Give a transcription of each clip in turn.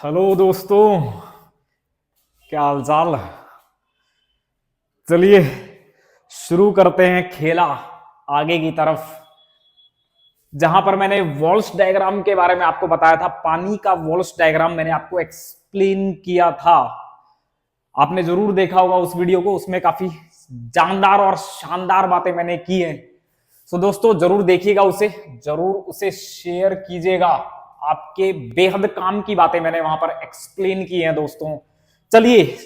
Hello दोस्तों, क्या हालचाल। चलिए शुरू करते हैं खेला आगे की तरफ। जहां पर मैंने वॉल्स डायग्राम के बारे में आपको बताया था, पानी का वॉल्स डायग्राम मैंने आपको एक्सप्लेन किया था। आपने जरूर देखा होगा उस वीडियो को, उसमें काफी जानदार और शानदार बातें मैंने की हैं। सो दोस्तों जरूर देखिएगा उसे, जरूर उसे शेयर कीजिएगा। आपके बेहद काम की बातें मैंने वहां पर एक्सप्लेन की हैं दोस्तों। चलिए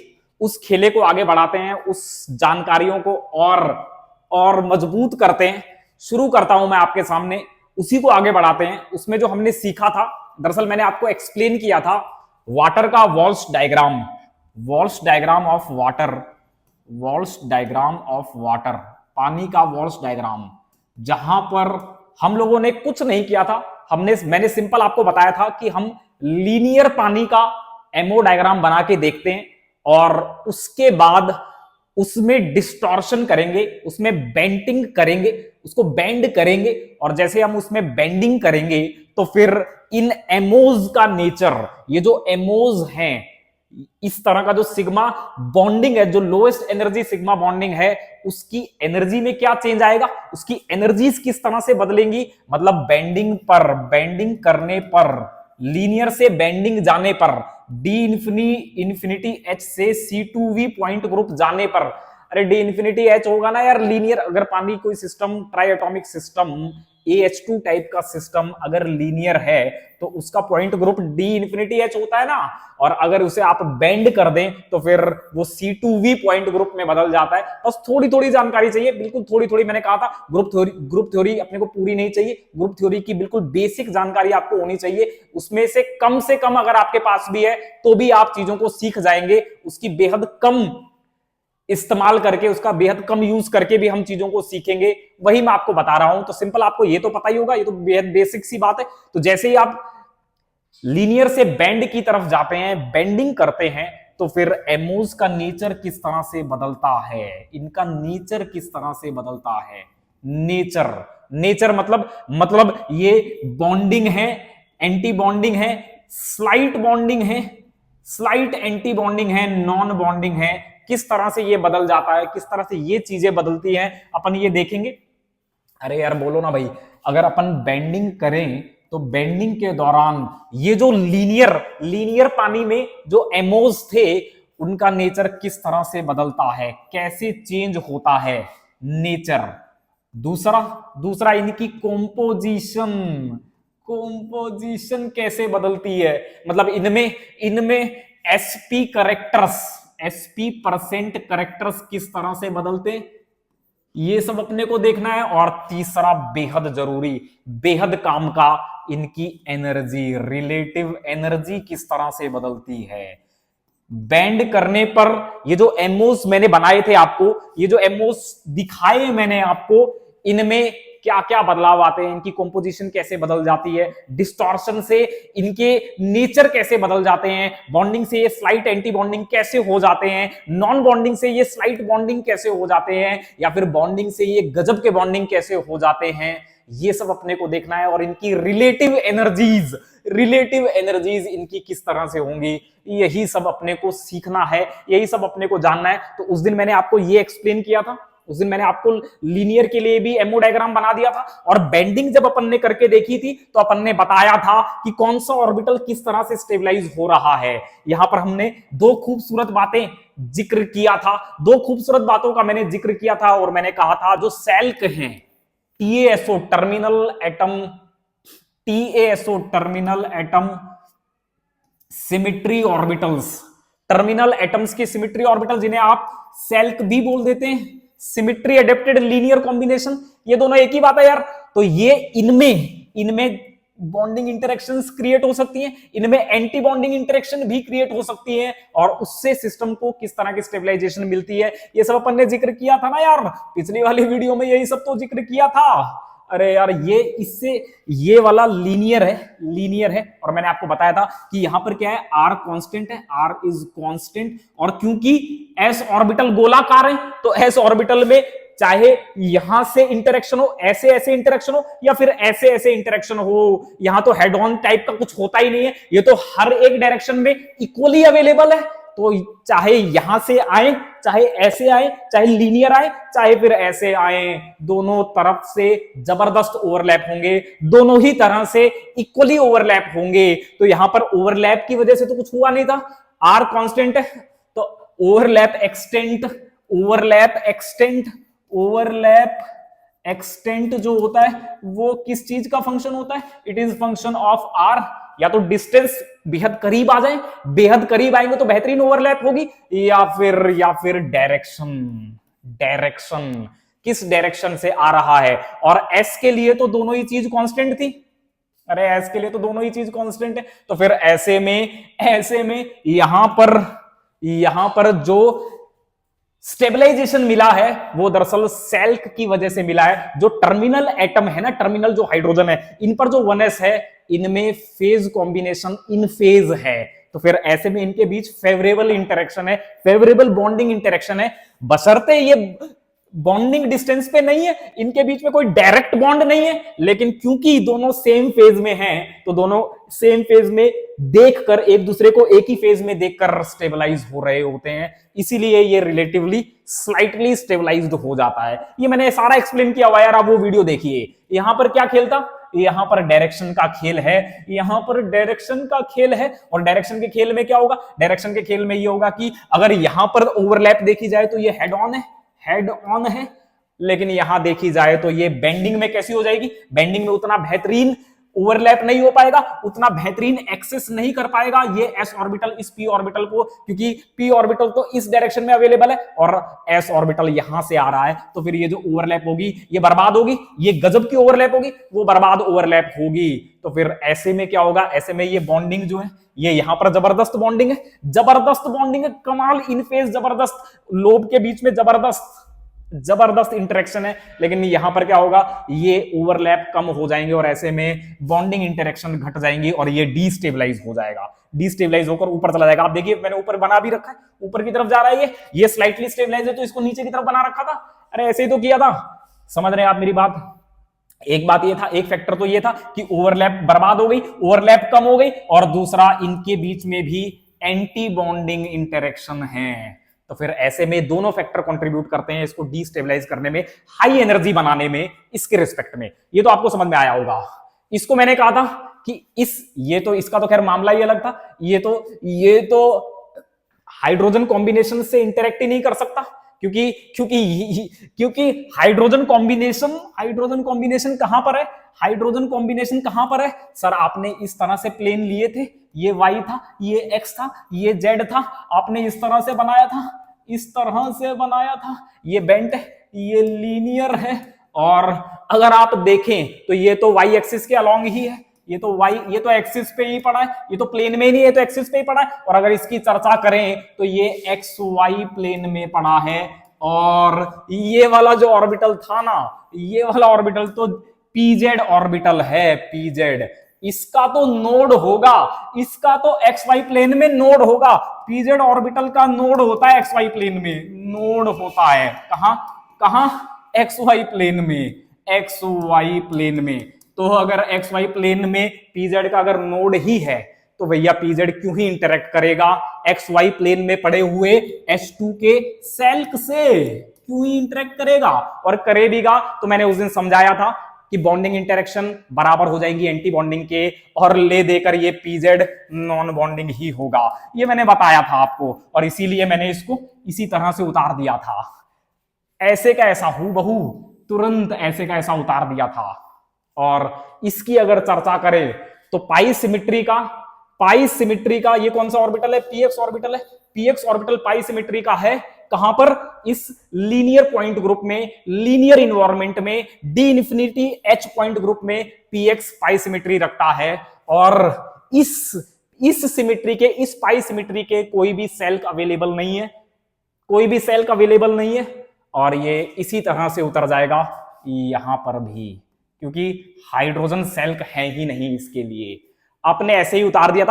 उस खेले को आगे बढ़ाते हैं, उस जानकारियों को और मजबूत करते हैं। शुरू करता हूं मैं आपके सामने, उसी को आगे बढ़ाते हैं। उसमें जो हमने सीखा था, दरअसल मैंने आपको एक्सप्लेन किया था वाटर का walls diagram, walls diagram of water, walls diagram of water, पानी का वॉल्स डायग्राम। जहां पर हम लोगों ने कुछ नहीं किया था, मैंने सिंपल आपको बताया था कि हम लीनियर पानी का एमओ डायग्राम बना के देखते हैं और उसके बाद उसमें डिस्टॉर्शन करेंगे, उसमें बेंडिंग करेंगे, उसको बेंड करेंगे। और जैसे हम उसमें बेंडिंग करेंगे तो फिर इन एमोज का नेचर, ये जो एमोज हैं, इस तरह का जो सिग्मा बॉन्डिंग है, जो लोएस्ट एनर्जी सिग्मा बॉन्डिंग है, उसकी एनर्जी में क्या चेंज आएगा, उसकी एनर्जीज किस तरह से बदलेंगी। मतलब बेंडिंग पर, बेंडिंग करने पर, लीनियर से बेंडिंग जाने पर, डी इंफिनिटी एच से C2V पॉइंट ग्रुप जाने पर, अरे डी इंफिनिटी एच होगा ना यार, लीनियर अगर पानी कोई system, try atomic system, AH2 type का सिस्टम अगर लीनियर है तो उसका point group D infinity H होता है ना। और अगर उसे आप बेंड कर दें तो फिर वो C2V पॉइंट ग्रुप में बदल जाता है। बस थोड़ी थोड़ी जानकारी चाहिए, बिल्कुल थोड़ी थोड़ी। मैंने कहा था ग्रुप थ्योरी अपने को पूरी नहीं चाहिए, ग्रुप थ्योरी की बिल्कुल बेसिक जानकारी आपको होनी चाहिए। उसमें से कम अगर आपके पास भी है तो भी आप चीजों को सीख जाएंगे। उसकी बेहद कम इस्तेमाल करके, उसका बेहद कम यूज करके भी हम चीजों को सीखेंगे, वही मैं आपको बता रहा हूं। तो सिंपल आपको ये तो पता ही होगा, ये तो बेहद बेसिक सी बात है। तो जैसे ही आप लीनियर से बेंड की तरफ जाते हैं, बेंडिंग करते हैं, तो फिर एमोज का नेचर किस तरह से बदलता है, इनका नेचर किस तरह से बदलता है। नेचर, नेचर मतलब ये बॉन्डिंग है, एंटी बॉन्डिंग है, स्लाइट बॉन्डिंग है, स्लाइट एंटी बॉन्डिंग है, नॉन बॉन्डिंग है, किस तरह से ये बदल जाता है, किस तरह से ये चीजें बदलती हैं, अपन ये देखेंगे। अरे यार बोलो ना भाई, अगर अपन बेंडिंग करें तो बेंडिंग के दौरान ये जो लीनियर पानी में जो एमोज थे, उनका नेचर किस तरह से बदलता है, कैसे चेंज होता है नेचर। दूसरा दूसरा इनकी कॉम्पोजिशन, कॉम्पोजिशन कैसे बदलती है। मतलब इनमें SP characters, SP percent characters किस तरह से बदलते, ये सब अपने को देखना है। और तीसरा बेहद जरूरी, बेहद काम का, इनकी एनर्जी, रिलेटिव एनर्जी किस तरह से बदलती है। बैंड करने पर ये जो एमओस मैंने बनाए थे आपको, ये जो एमओस दिखाए मैंने आपको, इनमें क्या क्या बदलाव आते हैं, इनकी कंपोजिशन कैसे बदल जाती है, डिस्टॉर्शन से इनके नेचर कैसे बदल जाते हैं, बॉन्डिंग से ये स्लाइट एंटी बॉन्डिंग कैसे हो जाते हैं, नॉन बॉन्डिंग से ये स्लाइट बॉन्डिंग कैसे हो जाते हैं, या फिर बॉन्डिंग से ये गजब के बॉन्डिंग कैसे हो जाते हैं, ये सब अपने को देखना है। और इनकी रिलेटिव एनर्जीज, रिलेटिव एनर्जीज इनकी किस तरह से होंगी, यही सब अपने को सीखना है, यही सब अपने को जानना है। तो उस दिन मैंने आपको ये एक्सप्लेन किया था, उस दिन मैंने आपको लीनियर के लिए भी एमओ डायग्राम बना दिया था। और बेंडिंग जब अपन ने करके देखी थी तो अपन ने बताया था कि कौन सा ऑर्बिटल किस तरह से स्टेबलाइज हो रहा है। यहां पर हमने दो खूबसूरत बातें जिक्र किया था, दो खूबसूरत बातों का मैंने जिक्र किया था। और मैंने कहा था जो सेल्क हैं, TASO terminal atom, TASO terminal atom symmetry orbitals, terminal atoms के सिमिट्री ऑर्बिटल, जिन्हें आप सेल्क भी बोल देते हैं, सिमिट्री एडेप्टेड लीनियर कॉम्बिनेशन, ये दोनों एक ही बात है यार। तो ये इनमें बॉन्डिंग इंटरेक्शंस क्रिएट हो सकती हैं, इनमें एंटी बॉन्डिंग इंटरेक्शन भी क्रिएट हो सकती है, और उससे सिस्टम को किस तरह की स्टेबलाइजेशन मिलती है, ये सब अपन ने जिक्र किया था ना यार पिछली वाली वीडियो में, यही सब तो जिक्र किया था। अरे यार ये इससे, ये वाला लीनियर है, लीनियर है। और मैंने आपको बताया था कि यहां पर क्या है, R कांस्टेंट है, R इज कांस्टेंट। और क्योंकि S ऑर्बिटल गोलाकार है तो S ऑर्बिटल में चाहे यहां से इंटरेक्शन हो, ऐसे ऐसे इंटरेक्शन हो, या फिर ऐसे ऐसे इंटरेक्शन हो। यहां तो हेड ऑन टाइप का कुछ होता ही नहीं है, ये तो हर एक डायरेक्शन में इक्वली अवेलेबल है। तो चाहे यहां से आए, चाहे ऐसे आए, चाहे लीनियर आए, चाहे फिर ऐसे आए, दोनों तरफ से जबरदस्त ओवरलैप होंगे, दोनों ही तरह से इक्वली ओवरलैप होंगे। तो यहां पर ओवरलैप की वजह से तो कुछ हुआ नहीं था, आर कांस्टेंट है, तो overlap extent, overlap extent, overlap extent जो होता है वो किस चीज का फंक्शन होता है? It is function of R. या तो डिस्टेंस बेहद करीब आ जाए, बेहद करीब आएंगे तो बेहतरीन ओवरलैप होगी, या फिर डायरेक्शन, डायरेक्शन किस डायरेक्शन से आ रहा है। और एस के लिए तो दोनों ही चीज कांस्टेंट थी, अरे एस के लिए तो दोनों ही चीज कांस्टेंट है। तो फिर ऐसे में यहां पर जो स्टेबलाइजेशन मिला है वो दरअसल सेल्क की वजह से मिला है। जो टर्मिनल एटम है ना, टर्मिनल जो हाइड्रोजन है, इन पर जो 1s है, इनमें फेज कॉम्बिनेशन इन फेज है। तो फिर ऐसे में इनके बीच फेवरेबल इंटरेक्शन है, फेवरेबल बॉन्डिंग इंटरेक्शन है, बशर्ते ये बॉन्डिंग डिस्टेंस पे नहीं है, इनके बीच में कोई डायरेक्ट बॉन्ड नहीं है, लेकिन क्योंकि दोनों सेम फेज में हैं, तो दोनों सेम फेज में देखकर, एक दूसरे को एक ही फेज में देखकर स्टेबलाइज हो रहे होते हैं, इसीलिए ये रिलेटिवली स्लाइटली स्टेबलाइज्ड हो जाता है। ये मैंने सारा एक्सप्लेन किया हुआ यार, आप वो वीडियो देखिए। यहां पर क्या खेल था? यहां पर डायरेक्शन का खेल है, यहां पर डायरेक्शन का खेल है। और डायरेक्शन के खेल में क्या होगा? डायरेक्शन के खेल में ये होगा कि अगर यहां पर ओवरलैप देखी जाए तो ये हेड ऑन है, हेड ऑन है, लेकिन यहां देखी जाए तो ये बेंडिंग में कैसी हो जाएगी? बेंडिंग में उतना बेहतरीन ओवरलैप नहीं हो पाएगा, उतना बेहतरीन एक्सेस नहीं कर पाएगा ये एस ऑर्बिटल इस पी ऑर्बिटल को, क्योंकि पी ऑर्बिटल तो इस डायरेक्शन में अवेलेबल है और एस ऑर्बिटल यहां से आ रहा है। तो फिर ये जो ओवरलैप होगी ये बर्बाद होगी, ये गजब की ओवरलैप होगी, वो बर्बाद ओवरलैप होगी। तो फिर ऐसे में क्या होगा? ऐसे में ये बॉन्डिंग जो है, ये यहां पर जबरदस्त बॉन्डिंग है, जबरदस्त बॉन्डिंग है, कमाल इन फेज जबरदस्त, लोब के बीच में जबरदस्त इंटरेक्शन है। लेकिन यहां पर क्या होगा? ये ओवरलैप कम हो जाएंगे और ऐसे में बॉन्डिंग इंटरेक्शन घट जाएंगी और ये डीस्टेबलाइज हो जाएगा, डीस्टेबलाइज होकर ऊपर चला जाएगा। आप देखिए मैंने ऊपर बना भी रखा है, ऊपर की तरफ जा रहा है, ये स्लाइटली स्टेबलाइज है, तो इसको नीचे की तरफ बना रखा था। अरे ऐसे ही तो किया था, समझ रहे हैं आप मेरी बात? एक बात ये था, एक फैक्टर तो ये था कि ओवरलैप बर्बाद हो गई, ओवरलैप कम हो गई, और दूसरा इनके बीच में भी एंटी बॉन्डिंग इंटरेक्शन है। तो फिर ऐसे में दोनों फैक्टर कंट्रीब्यूट करते हैं इसको डीस्टेबलाइज करने में, हाई एनर्जी बनाने में, इसके रिस्पेक्ट में। ये तो आपको समझ में आया होगा। इसको मैंने कहा था कि ये तो इसका तो खैर मामला ही अलग था, ये तो हाइड्रोजन कॉम्बिनेशन से इंटरेक्ट ही नहीं कर सकता, क्योंकि हाइड्रोजन कॉम्बिनेशन कहां पर है? हाइड्रोजन कॉम्बिनेशन कहां पर है सर? आपने इस तरह से प्लेन लिए थे, ये y था, ये x था, ये z था, आपने इस तरह से बनाया था, इस तरह से बनाया था, ये बेंट है, ये लीनियर है। और अगर आप देखें तो ये तो y एक्सिस के अलोंग ही है, ये तो एक्सिस पे ही पड़ा है, ये तो प्लेन में ही नहीं, ये तो एक्सिस पे ही पड़ा है। और अगर इसकी चर्चा करें तो ये एक्स वाई प्लेन में पड़ा है। और ये वाला जो ऑर्बिटल था ना, ये वाला ऑर्बिटल तो पीजेड ऑर्बिटल है, पीजेड, इसका तो नोड होगा, इसका तो एक्स वाई प्लेन में नोड होगा। पीजेड ऑर्बिटल का नोड होता है एक्स वाई प्लेन में, नोड होता है कहां? एक्स वाई प्लेन में, एक्स वाई प्लेन में। तो अगर एक्स वाई प्लेन में पीजेड का अगर नोड ही है तो भैया पीजेड क्यों ही इंटरेक्ट करेगा एक्स वाई प्लेन में पड़े हुए H2 के सेल्क से? क्यों ही इंटरेक्ट करेगा? और करेगा तो मैंने उस दिन समझाया था कि बॉन्डिंग इंटरेक्शन बराबर हो जाएंगी एंटी बॉन्डिंग के, और ले देकर ये पीजेड नॉन बॉन्डिंग ही होगा, ये मैंने बताया था आपको। और इसीलिए मैंने इसको इसी तरह से उतार दिया था, ऐसे का ऐसा हूबहू, तुरंत ऐसे का ऐसा उतार दिया था। और इसकी अगर चर्चा करें तो पाई सिमिट्री का ये कौन सा ऑर्बिटल है? पीएक्स ऑर्बिटल है। पीएक्स ऑर्बिटल पाई सिमिट्री का है कहां पर? इस लीनियर पॉइंट ग्रुप में, लीनियर इन्वायरमेंट में, D infinity H point group में पीएक्स पाई सिमिट्री रखता है। और इस सिमिट्री के, इस पाई सिमिट्री के कोई भी सेल्क अवेलेबल नहीं है, कोई भी सेल्क अवेलेबल नहीं है। और ये इसी तरह से उतर जाएगा यहां पर भी, क्योंकि हाइड्रोजन सेल्क है ही नहीं इसके लिए। आपने ऐसे ही उतार दिया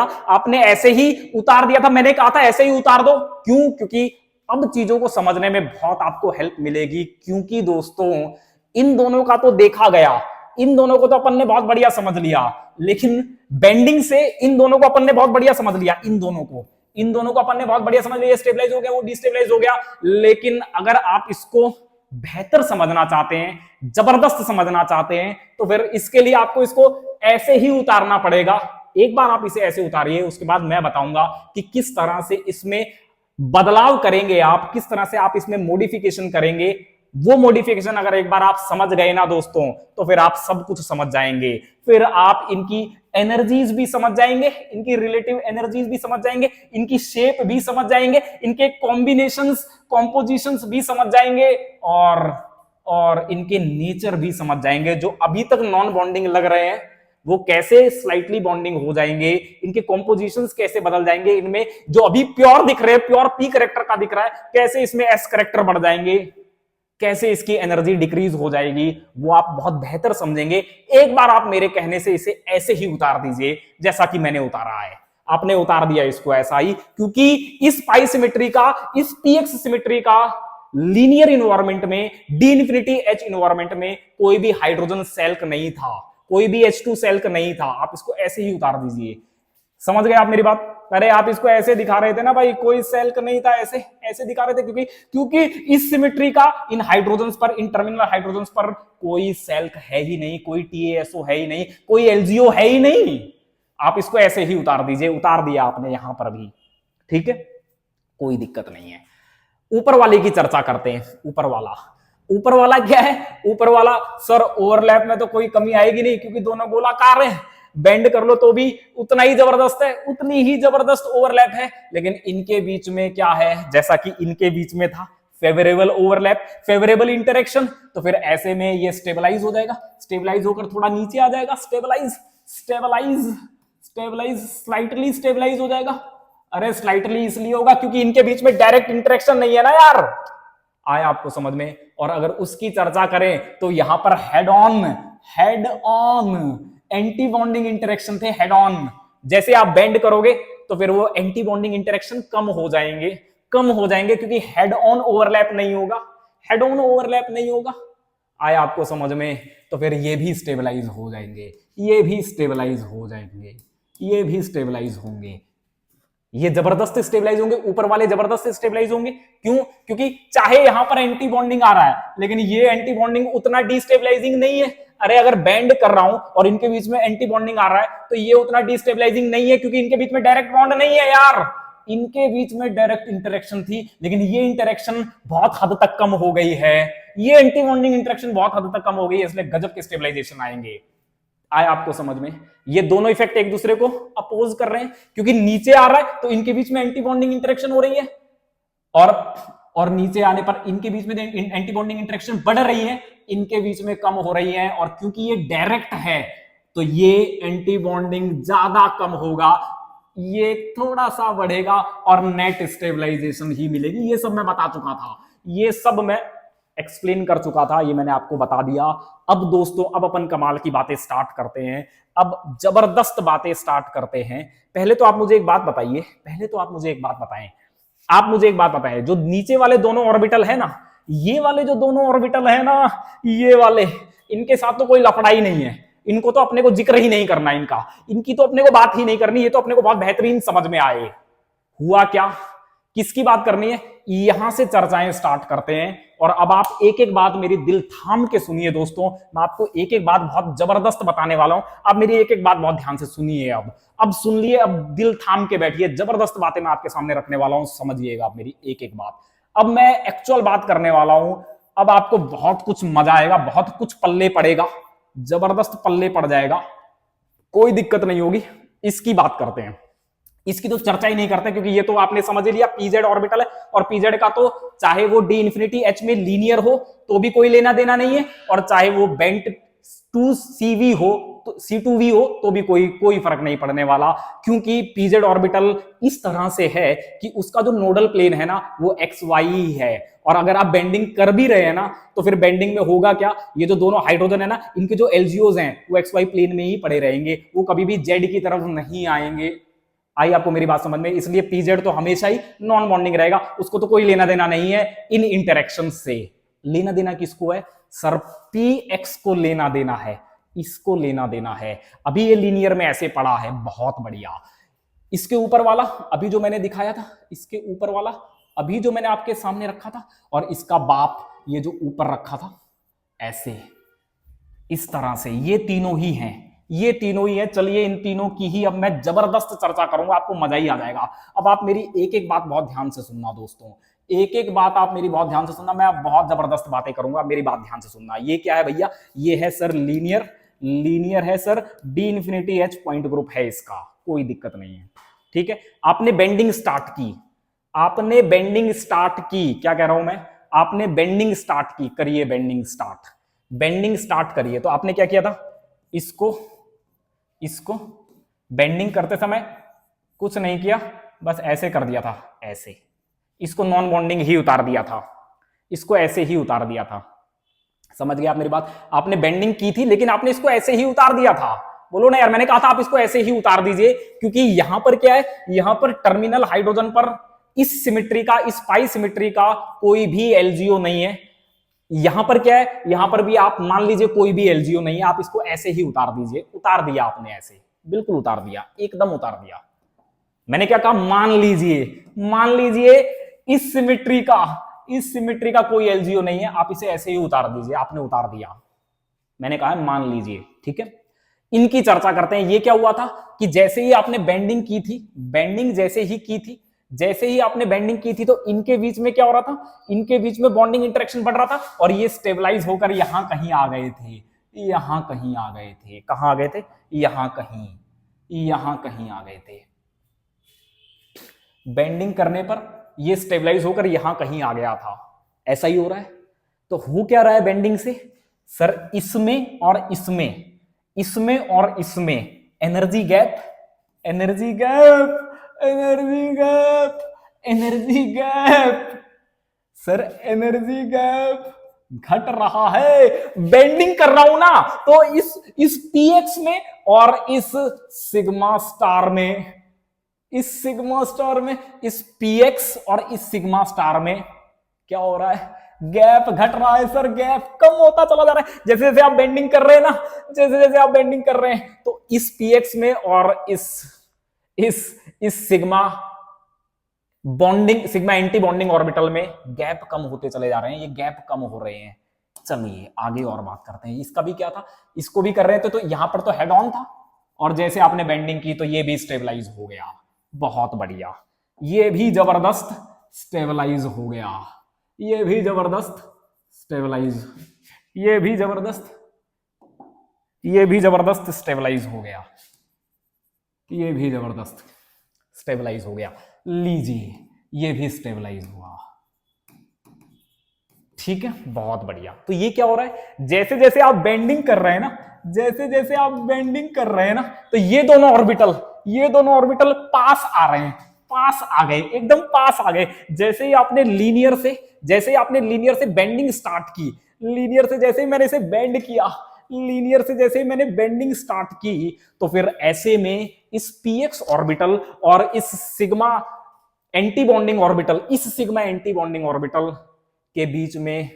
था, मैंने कहा था ऐसे ही उतार दो। क्यों? क्योंकि अब चीजों को समझने में बहुत आपको हेल्प मिलेगी, क्योंकि दोस्तों इन दोनों का तो देखा गया, इन दोनों को तो अपन ने बहुत बढ़िया समझ लिया, लेकिन बेंडिंग से इन दोनों को अपन ने बहुत बढ़िया समझ लिया, इन दोनों को अपन ने बहुत बढ़िया समझ लिया, स्टेबलाइज हो गया, वो डिस्टेबलाइज हो गया। लेकिन अगर आप इसको बेहतर समझना चाहते हैं, जबरदस्त समझना चाहते हैं, तो फिर इसके लिए आपको इसको ऐसे ही उतारना पड़ेगा। एक बार आप इसे ऐसे उतारिए, उसके बाद मैं बताऊंगा कि किस तरह से इसमें बदलाव करेंगे आप, किस तरह से आप इसमें मॉडिफिकेशन करेंगे। वो मॉडिफिकेशन अगर एक बार आप समझ गए ना दोस्तों, तो फिर आप सब कुछ समझ जाएंगे। फिर आप इनकी एनर्जीज भी समझ जाएंगे, इनकी रिलेटिव एनर्जीज भी समझ जाएंगे, इनकी शेप भी समझ जाएंगे, इनके कॉम्बिनेशंस कॉम्पोजिशंस भी समझ जाएंगे, और इनके नेचर भी समझ जाएंगे। जो अभी तक नॉन बॉन्डिंग लग रहे हैं वो कैसे स्लाइटली बॉन्डिंग हो जाएंगे, इनके कॉम्पोजिशंस कैसे बदल जाएंगे, इनमें जो अभी प्योर दिख रहे हैं, प्योर पी करेक्टर का दिख रहा है, कैसे इसमें एस करेक्टर बढ़ जाएंगे, कैसे इसकी एनर्जी डिक्रीज हो जाएगी, वो आप बहुत बेहतर समझेंगे। एक बार आप मेरे कहने से इसे ऐसे ही उतार दीजिए जैसा कि मैंने उतारा है। आपने उतार दिया इसको ऐसा ही, क्योंकि इस पाई सिमेट्री का, इस पीएक्स सिमेट्री का लीनियर इन्वायरमेंट में, डी इन्फिनिटी एच इन्वायरमेंट में कोई भी हाइड्रोजन सेल्क नहीं था, कोई भी H2 सेल्क नहीं था। आप इसको ऐसे ही उतार दीजिए। समझ गए आप मेरी बात? अरे आप इसको ऐसे दिखा रहे थे ना भाई, कोई सेल्क नहीं था, ऐसे ऐसे दिखा रहे थे, क्योंकि इस सिमेट्री का इन हाइड्रोजन्स पर, इन टर्मिनल हाइड्रोजन्स पर कोई सेल्क है ही नहीं, कोई TASO है ही नहीं, कोई LGO है ही नहीं। आप इसको ऐसे ही उतार दीजिए। उतार दिया आपने यहां पर भी, ठीक है, कोई दिक्कत नहीं है। ऊपर वाले की चर्चा करते हैं। ऊपर वाला क्या है? ऊपर वाला सर ओवरलैप में तो कोई कमी आएगी नहीं, क्योंकि दोनों गोलाकार हैं, बेंड कर लो तो भी उतना ही जबरदस्त है, उतनी ही जबरदस्त ओवरलैप है। लेकिन इनके बीच में क्या है? जैसा कि इनके बीच में था फेवरेबल ओवरलैप, फेवरेबल इंटरेक्शन, तो फिर ऐसे में ये स्टेबलाइज हो जाएगा, स्टेबलाइज होकर थोड़ा नीचे आ जाएगा, स्टेबलाइज स्लाइटली स्टेबलाइज हो जाएगा। अरे स्लाइटली इसलिए होगा क्योंकि इनके बीच में डायरेक्ट इंटरेक्शन नहीं है ना यार। आया आपको समझ में? और अगर उसकी चर्चा करें तो यहां पर head on anti bonding interaction थे, हेड ऑन। जैसे आप बेंड करोगे तो फिर वो एंटी बॉन्डिंग इंटरेक्शन कम हो जाएंगे, क्योंकि हेड ऑन ओवरलैप नहीं होगा, आया आपको समझ में? तो फिर ये भी स्टेबलाइज हो जाएंगे, ये भी स्टेबलाइज होंगे, ये जबरदस्त स्टेबलाइज होंगे, ऊपर वाले जबरदस्त स्टेबलाइज होंगे। क्यों? क्योंकि चाहे यहां पर एंटी बॉन्डिंग आ रहा है, लेकिन ये एंटी बॉन्डिंग उतना डिस्टेबलाइजिंग नहीं है। अरे अगर बेंड कर रहा हूं और इनके बीच में एंटी बॉन्डिंग आ रहा है तो ये उतना डिस्टेबलाइजिंग नहीं है, क्योंकि इनके बीच में डायरेक्ट बॉन्ड नहीं है यार। इनके बीच में डायरेक्ट इंटरेक्शन थी, लेकिन ये इंटरेक्शन बहुत हद तक कम हो गई है, ये एंटी बॉन्डिंग इंटरेक्शन बहुत हद तक कम हो गई है, इसलिए गजब के स्टेबलाइजेशन आएंगे। आया आपको समझ में? ये दोनों इफेक्ट एक दूसरे को अपोज कर रहे हैं, क्योंकि नीचे आ रहा है तो इनके बीच में एंटी बॉन्डिंग इंटरेक्शन हो रही है, और नीचे आने पर इनके बीच में एंटी बॉन्डिंग इंटरेक्शन बढ़ रही है, इनके बीच में कम हो रही है। और क्योंकि ये डायरेक्ट है तो ये एंटी बॉन्डिंग ज्यादा कम होगा, ये थोड़ा सा बढ़ेगा और नेट स्टेबलाइजेशन ही मिलेगी। ये सब मैं बता चुका था, ये सब मैं एक्सप्लेन कर चुका था, ये मैंने आपको बता दिया। अब दोस्तों, अब अपन कमाल की बातें स्टार्ट करते हैं, अब जबरदस्त बातें स्टार्ट करते हैं। पहले तो आप मुझे एक बात बताइए, आप मुझे एक बात बताएं, जो नीचे वाले दोनों ऑर्बिटल है ना, ये वाले जो दोनों ऑर्बिटल है ना, ये वाले, इनके साथ तो कोई लफड़ा ही नहीं है, इनको तो अपने को जिक्र ही नहीं करना, इनकी तो अपने को बात ही नहीं करनी, ये तो अपने को बहुत बेहतरीन समझ में आए। हुआ क्या? किसकी बात करनी है? यहां से चर्चाएं स्टार्ट करते हैं। और अब आप एक एक बात मेरी दिल थाम के सुनिए दोस्तों, मैं आपको एक एक बात बहुत जबरदस्त बताने वाला हूं, आप मेरी एक एक बात बहुत ध्यान से सुनिए। अब सुन लिए, अब दिल थाम के बैठिए, जबरदस्त बातें मैं आपके सामने रखने वाला हूं, समझिएगा आप मेरी एक एक बात। अब मैं एक्चुअल बात करने वाला हूं, अब आपको बहुत कुछ मजा आएगा, बहुत कुछ पल्ले पड़ेगा, जबरदस्त पल्ले पड़ जाएगा, कोई दिक्कत नहीं होगी। इसकी बात करते हैं, इसकी तो चर्चा ही नहीं करते, क्योंकि ये तो आपने समझ लिया पीजेड ऑर्बिटल है, और पीजेड का तो चाहे वो डी इन्फिनिटी एच में लीनियर हो तो भी कोई लेना देना नहीं है, और चाहे वो बेंट 2CV हो तो C2V हो तो भी कोई फर्क नहीं पड़ने वाला, क्योंकि पीजेड ऑर्बिटल इस तरह से है कि उसका जो नोडल प्लेन है ना वो XY है। और अगर आप बेंडिंग कर भी रहे हैं ना, तो फिर बेंडिंग में होगा क्या? ये जो दोनों हाइड्रोजन है ना, इनके जो LGOs हैं वो XY प्लेन में ही पड़े रहेंगे, वो कभी भी Z की तरफ नहीं आएंगे। आई आपको मेरी बात समझ में? इसलिए पीजेड तो हमेशा ही नॉन बॉन्डिंग रहेगा, उसको तो कोई लेना देना नहीं है इन इंटरेक्शन से। लेना देना किसको है सर? पी एक्स को लेना देना है, इसको लेना देना है। अभी ये लीनियर में ऐसे पड़ा है, बहुत बढ़िया। इसके ऊपर वाला अभी जो मैंने दिखाया था, इसके ऊपर वाला अभी जो मैंने आपके सामने रखा था, और इसका बाप ये जो ऊपर रखा था ऐसे, इस तरह से, ये तीनों ही हैं, ये तीनों ही है। चलिए इन तीनों की ही अब मैं जबरदस्त चर्चा करूंगा, आपको मजा ही आ जाएगा। अब आप मेरी एक एक बात बहुत ध्यान से सुनना दोस्तों, एक एक बात आप मेरी बहुत ध्यान से सुनना। मैं बहुत जबरदस्त बातें करूंगा, मेरी बात ध्यान से सुनना। ये क्या है भैया? ये है सर लीनियर, लीनियर है sir, D infinity H point group है इसका, कोई दिक्कत नहीं है। ठीक है, आपने बेंडिंग स्टार्ट की, आपने बेंडिंग स्टार्ट की, क्या कह रहा हूं मैं? आपने बेंडिंग स्टार्ट की, करिए बेंडिंग स्टार्ट, बेंडिंग स्टार्ट करिए। तो आपने क्या किया था? इसको बेंडिंग करते समय कुछ नहीं किया, बस ऐसे कर दिया था, ऐसे। इसको नॉन बॉन्डिंग ही उतार दिया था, इसको ऐसे ही उतार दिया था। समझ गए आप मेरी बात? आपने बेंडिंग की थी लेकिन आपने इसको ऐसे ही उतार दिया था। बोलो ना यार, मैंने कहा था आप इसको ऐसे ही उतार दीजिए, क्योंकि यहां पर क्या है, यहां पर टर्मिनल हाइड्रोजन पर इस सिमेट्री का, इस पाई सिमेट्री का कोई भी एलजीओ नहीं है। यहां पर क्या है, यहां पर भी आप मान लीजिए कोई भी एलजीओ नहीं है, आप इसको ऐसे ही उतार दीजिए। उतार दिया आपने ऐसे, बिल्कुल उतार दिया, एकदम उतार दिया। मैंने क्या कहा? मान लीजिए, मान लीजिए इस सिमेट्री का, इस सिमेट्री का कोई एलजीओ नहीं है, आप इसे ऐसे ही उतार दीजिए। आपने उतार दिया, मैंने कहा मान लीजिए, ठीक है। इनकी चर्चा करते हैं। ये क्या हुआ था कि जैसे ही आपने बेंडिंग की थी, बेंडिंग जैसे ही की थी, जैसे ही आपने बेंडिंग की थी, तो इनके बीच में क्या हो रहा था? इनके बीच में बॉन्डिंग इंटरेक्शन बढ़ रहा था, और ये स्टेबलाइज होकर यहां कहीं आ गए थे, यहां कहीं आ गए थे। कहां आ गए थे? यहां कहीं, यहां कहीं आ गए थे। बेंडिंग करने पर ये स्टेबलाइज होकर यहां कहीं आ गया था। ऐसा ही हो रहा है। तो हो क्या रहा है बेंडिंग से सर? इसमें और इसमें, इसमें और इसमें energy gap, energy gap, energy gap, energy gap, sir energy gap घट रहा है। बेंडिंग कर रहा हूं ना, तो इस पीएक्स में और इस सिग्मा स्टार में, इस सिग्मा स्टार में, इस पीएक्स और इस सिग्मा स्टार में क्या हो रहा है? गैप घट रहा है सर, गैप कम होता चला जा रहा है। जैसे जैसे आप बेंडिंग कर रहे हैं ना, जैसे जैसे आप बेंडिंग कर रहे हैं, तो इस पीएक्स में और इस sigma bonding, sigma anti bonding orbital में गैप कम होते चले जा रहे हैं, ये गैप कम हो रहे हैं। चलिए आगे और बात करते हैं। इसका भी क्या था? इसको भी कर रहे थे, तो यहां पर तो हेड ऑन था, और जैसे आपने बेंडिंग की तो ये भी स्टेबलाइज हो गया। बहुत बढ़िया, ये भी जबरदस्त स्टेबलाइज हो गया, ये भी जबरदस्त स्टेबलाइज, ये भी जबरदस्त, ये भी जबरदस्त स्टेबलाइज हो गया, ये भी जबरदस्त स्टेबलाइज हो गया। लीजिए ये भी स्टेबलाइज हुआ। ठीक है, बहुत बढ़िया। तो ये क्या हो रहा है? जैसे जैसे आप बेंडिंग कर रहे हैं ना, जैसे जैसे आप बेंडिंग कर रहे हैं ना, तो ये दोनों ऑर्बिटल, ये दोनों ऑर्बिटल पास आ रहे हैं, पास आ गए, एकदम पास आ गए। जैसे ही आपने लीनियर से, जैसे ही आपने लीनियर से बेंडिंग स्टार्ट की, लीनियर से जैसे ही मैंने इसे बेंड किया, लीनियर से जैसे ही मैंने बेंडिंग स्टार्ट की, तो फिर ऐसे में इस px ऑर्बिटल और इस सिग्मा एंटी बॉन्डिंग ऑर्बिटल, इस सिग्मा एंटी बॉन्डिंग ऑर्बिटल के बीच में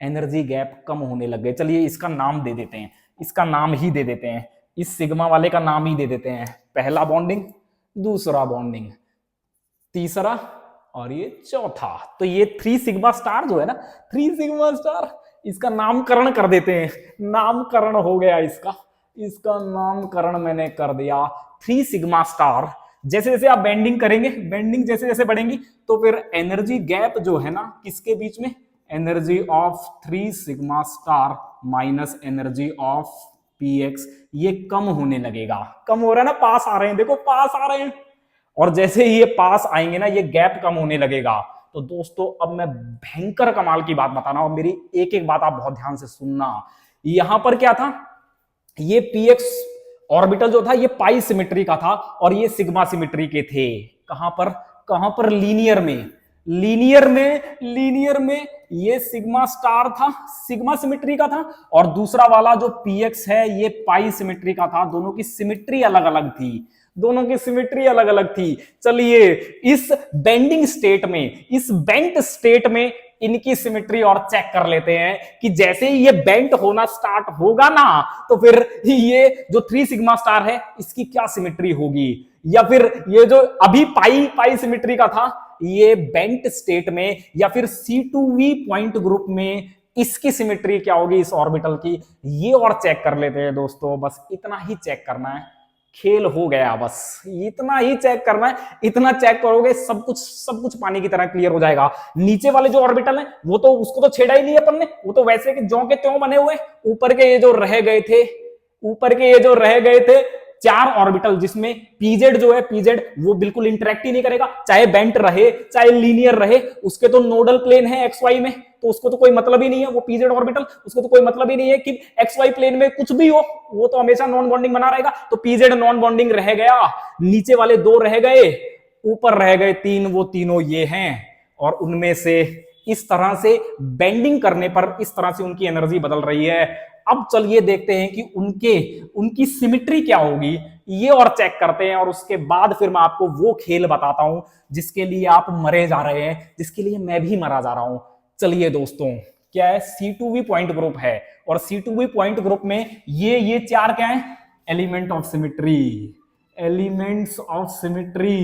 एनर्जी गैप कम होने लग गए। चलिए इसका नाम दे देते हैं, इसका नाम ही दे देते हैं, इस सिग्मा वाले का नाम ही दे देते हैं। पहला बॉन्डिंग, दूसरा बॉन्डिंग, तीसरा और ये चौथा। तो ये 3 सिग्मा स्टार जो है ना, 3 सिग्मा स्टार, इसका नामकरण कर देते हैं। नामकरण हो गया इसका, इसका नामकरण मैंने कर दिया 3 सिग्मा स्टार। जैसे जैसे आप बेंडिंग करेंगे, बेंडिंग जैसे जैसे बढ़ेंगी, तो फिर एनर्जी गैप जो है ना, किसके बीच में? Energy of 3 sigma star minus energy of px, ये कम होने लगेगा। कम हो रहा है ना, पास आ रहे हैं, देखो पास आ रहे हैं। और जैसे ही ये पास आएंगे ना, ये गैप कम होने लगेगा। तो दोस्तों अब मैं भयंकर कमाल की बात बता रहा हूं, मेरी एक एक बात आप बहुत ध्यान से सुनना। यहां पर क्या था? ये px ऑर्बिटल जो था, ये पाई सिमेट्री का था, और ये सिग्मा सिमेट्री के थे। कहां पर? कहां पर? लीनियर में, लीनियर में, लीनियर में ये सिग्मा स्टार था, सिग्मा सिमेट्री का था, और दूसरा वाला जो px है ये पाई सिमेट्री का था। दोनों की सिमेट्री अलग अलग थी, दोनों की सिमेट्री अलग अलग थी। चलिए इस बेंडिंग स्टेट में, इस बेंट स्टेट में इनकी सिमेट्री और चेक कर लेते हैं कि जैसे ही ये बेंट होना स्टार्ट होगा ना, तो फिर ये जो 3 सिग्मा स्टार है इसकी क्या सिमेट्री होगी, या फिर ये जो अभी पाई पाई सिमेट्री का था, ये बेंट स्टेट में या फिर C2V पॉइंट ग्रुप में इसकी सिमेट्री क्या होगी इस ऑर्बिटल की, ये और चेक कर लेते हैं दोस्तों। बस इतना ही चेक करना है, खेल हो गया। बस इतना ही चेक करना है, इतना चेक करोगे सब कुछ पानी की तरह क्लियर हो जाएगा। नीचे वाले जो ऑर्बिटल हैं वो तो उसको तो छेड़ा ही नहीं अपन ने, वो तो वैसे के ज्यों के त्यों बने हुए। ऊपर के ये जो रह गए थे, ऊपर के ये जो रह गए थे 4 ऑर्बिटल, जिसमें पीजेड जो है, पीजेड वो बिल्कुल इंटरेक्ट ही नहीं करेगा, चाहे बेंट रहे चाहे लीनियर रहे, उसके तो नोडल प्लेन है एक्स वाई में, तो उसको तो कोई मतलब ही नहीं है। वो पीजेड ऑर्बिटल, उसको तो कोई मतलब ही नहीं है कि एक्स वाई प्लेन में कुछ भी हो, वो तो हमेशा नॉन बॉन्डिंग बना रहेगा। तो पीजेड नॉन बॉन्डिंग रह गया, नीचे वाले 2 रह गए, ऊपर रह गए 3, वो तीनों ये हैं। और उनमें से इस तरह से बेंडिंग करने पर इस तरह से उनकी एनर्जी बदल रही है। अब चलिए देखते हैं कि उनकी सिमेट्री क्या होगी, ये और चेक करते हैं, और उसके बाद फिर मैं आपको वो खेल बताता हूं जिसके लिए आप मरे जा रहे हैं, जिसके लिए मैं भी मरा जा रहा हूं। चलिए दोस्तों, क्या है, C2V पॉइंट ग्रुप है, और C2V पॉइंट ग्रुप में ये 4 क्या है, element of symmetry, elements of symmetry,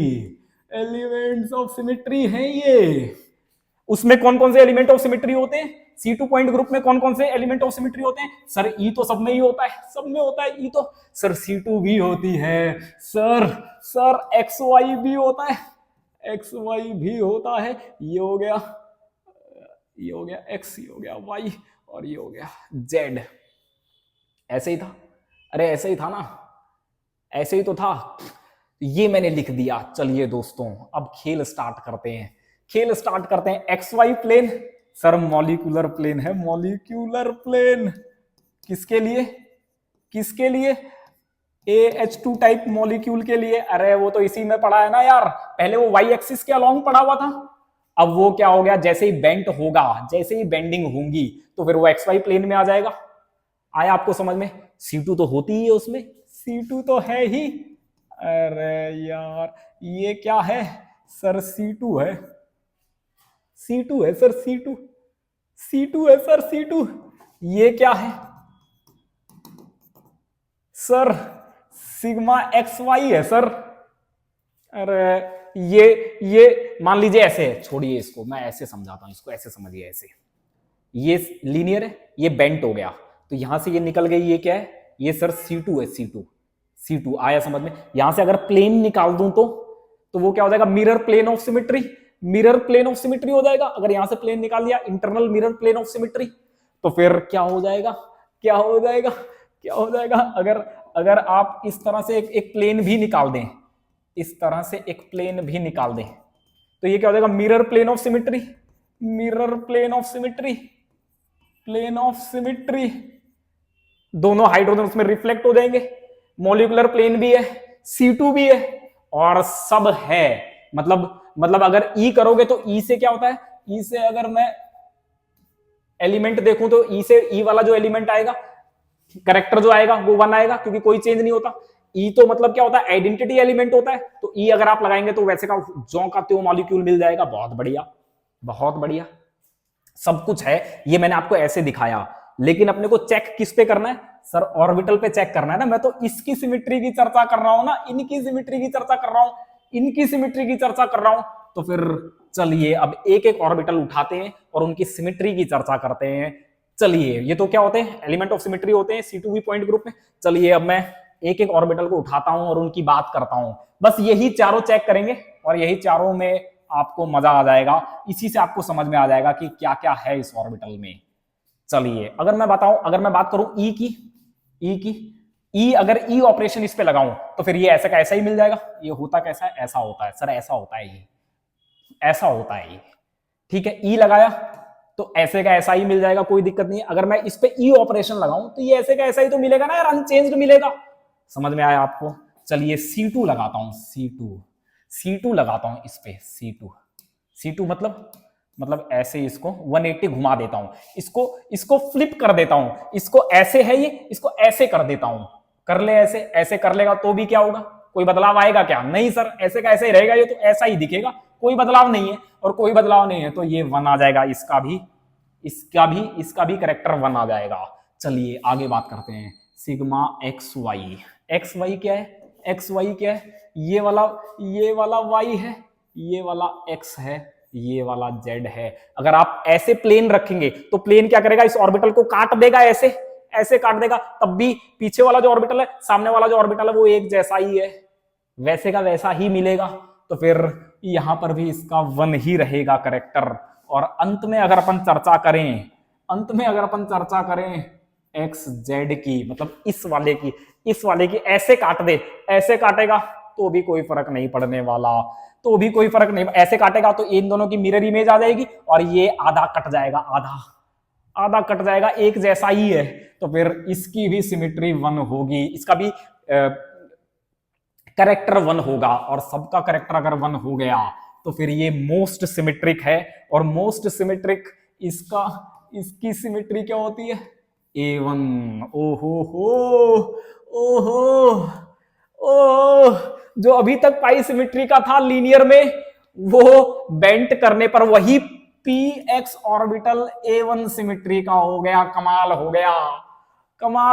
elements of symmetry है ये। उसमें कौन कौन से एलिमेंट ऑफ सिमेट्री होते हैं, C2 पॉइंट ग्रुप में कौन कौन से एलिमेंट ऑफ सिमेट्री होते हैं? सर ई तो सब में ही होता है, सब में होता है ई तो। सर C2V होती है, सर XY भी होता है, XY भी होता है। ये हो गया X, ये हो गया Y, और ये हो गया Z। ऐसे ही था, अरे ऐसे ही था ना, ऐसे ही तो था। ये मैंने लिख दिया। चलिए दोस्तों, अब खेल स्टार्ट करते हैं, खेल स्टार्ट करते हैं। XY plane, sir molecular plane है, मॉलिक्यूलर प्लेन किसके लिए, किसके लिए, AH2 टाइप मॉलिक्यूल के लिए। अरे वो तो इसी में पढ़ा है ना यार, पहले वो वाई एक्सिस के अलोंग पढ़ा हुआ था। अब वो क्या हो गया, जैसे ही बेंट होगा, जैसे ही बेंडिंग होंगी, तो फिर वो XY प्लेन में आ जाएगा। आया आपको समझ में? C2 तो होती ही है उसमें, C2 तो है ही। अरे यार ये क्या है, सर C2 है, C2 है सर, C2 है सर, C2। ये क्या है सर, सिग्मा XY है सर। अरे ये मान लीजिए ऐसे है, छोड़िए इसको, मैं ऐसे समझाता हूं, इसको ऐसे समझिए, ऐसे ये लीनियर है, ये बेंट हो गया, तो यहां से ये निकल गई, ये क्या है, ये सर C2 है, C2 आया समझ में? यहां से अगर प्लेन निकाल दूं तो वो क्या हो जाएगा, mirror plane of symmetry, mirror plane of symmetry हो जाएगा। अगर यहां से प्लेन निकाल दिया, internal mirror plane of symmetry, तो फिर क्या हो जाएगा, क्या हो जाएगा, क्या हो जाएगा? अगर आप इस तरह से एक प्लेन भी निकाल दें, इस तरह से एक प्लेन भी निकाल दें, तो ये क्या हो जाएगा, mirror plane of symmetry, mirror plane of symmetry, plane of symmetry. दोनों हाइड्रोजन उसमें रिफ्लेक्ट हो जाएंगे, मॉलिक्यूलर प्लेन भी है, C2 भी है, और सब है। मतलब अगर E करोगे तो E से क्या होता है, E से अगर मैं एलिमेंट देखूं तो E से E वाला जो एलिमेंट आएगा, करेक्टर जो आएगा वो 1 आएगा, क्योंकि कोई चेंज नहीं होता। E तो मतलब क्या होता है, आइडेंटिटी एलिमेंट होता है, तो E अगर आप लगाएंगे तो वैसे का ज्यों का त्यों मॉलिक्यूल मिल जाएगा। बहुत बढ़िया, बहुत बढ़िया, सब कुछ है। ये मैंने आपको ऐसे दिखाया, लेकिन अपने को चेक किस पे करना है सर, ऑर्बिटल पे चेक करना है ना। मैं तो इसकी सिमेट्री की चर्चा कर रहा हूं ना, इनकी सिमेट्री की चर्चा कर रहा हूं, इनकी सिमेट्री की चर्चा कर रहा हूं। तो फिर चलिए अब एक एक ऑर्बिटल उठाते हैं और उनकी सिमेट्री की चर्चा करते हैं। चलिए, ये तो क्या होते हैं, एलिमेंट ऑफ सिमेट्री होते हैं C2V पॉइंट ग्रुप में। चलिए अब मैं एक एक ऑर्बिटल को उठाता हूं और उनकी बात करता हूं। बस यही चारों चेक करेंगे और यही चारों में आपको मजा आ जाएगा, इसी से आपको समझ में आ जाएगा कि क्या क्या है इस ऑर्बिटल में। चलिए अगर मैं बात करूं E की, अगर E ऑपरेशन इस पे लगाऊं तो फिर ये ऐसा का ऐसा ही मिल जाएगा। ये होता कैसा है, ऐसा होता है सर, ऐसा होता है, ये ऐसा होता है ये, ठीक है। E लगाया तो ऐसे का ऐसा ही मिल जाएगा, कोई दिक्कत नहीं है। अगर मैं इस पे E ऑपरेशन लगाऊं तो ये ऐसे का ऐसा ही तो मिलेगा ना यार, अनचेंज्ड मिलेगा। समझ में आया आपको? चलिए C2 लगाता हूं, C2 लगाता हूं इस पे, C2 मतलब ऐसे इसको 180 घुमा देता हूं, इसको फ्लिप कर देता हूं, इसको ऐसे है ये, इसको ऐसे कर देता हूं, कर ले ऐसे कर लेगा तो भी क्या होगा, कोई बदलाव आएगा क्या? नहीं सर, ऐसे का ऐसे ही रहेगा, ये तो ऐसा ही दिखेगा, कोई बदलाव नहीं है। और कोई बदलाव नहीं है तो ये 1 आ जाएगा, इसका भी करेक्टर 1 आ जाएगा। चलिए आगे बात करते हैं। Sigma X Y, X Y क्या है? एक्स वाई क्या है? ये वाला y है, ये वाला x है, ये वाला z है। अगर आप ऐसे प्लेन रखेंगे तो प्लेन क्या करेगा? इस ऑर्बिटल को काट देगा, ऐसे ऐसे काट देगा, तब भी पीछे वाला जो ऑर्बिटल है, सामने वाला जो ऑर्बिटल है, वो एक जैसा ही है, वैसे का वैसा ही मिलेगा। तो फिर यहां पर भी इसका 1 ही रहेगा करेक्टर। और अंत में अगर अपन चर्चा करें एक्स जेड की, मतलब इस वाले की ऐसे काट दे, ऐसे काटेगा तो भी कोई फर्क नहीं पड़ने वाला, तो भी कोई फर्क नहीं। ऐसे काटेगा तो इन दोनों की मिरर इमेज आ जाएगी और ये आधा कट जाएगा, आधा कट जाएगा, एक जैसा ही है। तो फिर इसकी भी सिमेट्री 1 होगी, इसका भी करेक्टर 1 होगा। और सबका करेक्टर अगर 1 हो गया तो फिर ये मोस्ट सिमेट्रिक है। और मोस्ट सिमेट्रिक इसकी सिमेट्री क्या होती है? A1। ओहो, जो अभी तक पाई सिमेट्री का था लीनियर में, वो बेंट करने पर वही px ऑर्बिटल A1 सिमेट्री का हो गया। कमाल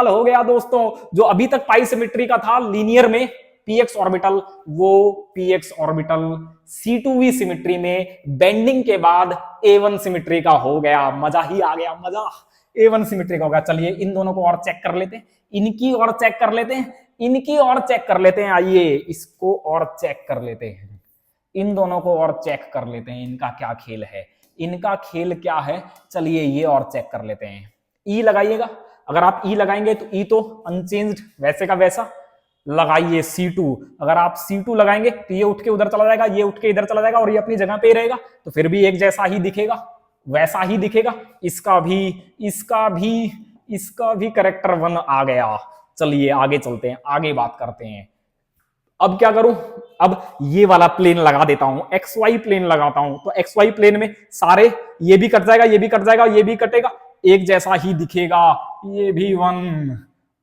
हो गया दोस्तों। जो अभी तक पाई सिमेट्री का था लीनियर में px ऑर्बिटल, वो px ऑर्बिटल C2v सिमेट्री में बेंडिंग के बाद A1 सिमेट्री का हो गया। मजा ही आ गया, मजा। A1 सिमेट्री का होगा। चलिए इन दोनों को और चेक कर लेते हैं, इनकी और चेक कर लेते हैं। आइए इसको और चेक कर लेते हैं, इन दोनों को और चेक कर लेते हैं, इनका क्या खेल है, इनका खेल क्या है। चलिए ये और चेक कर लेते हैं। ई लगाइएगा, अगर आप ई लगाएंगे तो ई तो अनचेंज्ड वैसे का वैसा। लगाइए C2, अगर आप C2 लगाएंगे तो ये उठ के उधर चला जाएगा, ये उठ के इधर चला जाएगा और ये अपनी जगह पे ही रहेगा, तो फिर भी एक जैसा ही दिखेगा, वैसा ही दिखेगा। इसका भी करेक्टर 1 आ गया। चलिए आगे चलते हैं, आगे बात करते हैं। अब क्या करूं? अब ये वाला प्लेन लगा देता हूं, XY प्लेन लगाता हूं। तो XY प्लेन में सारे, ये भी कट जाएगा, ये भी कट जाएगा, ये भी कटेगा, एक जैसा ही दिखेगा, ये भी 1।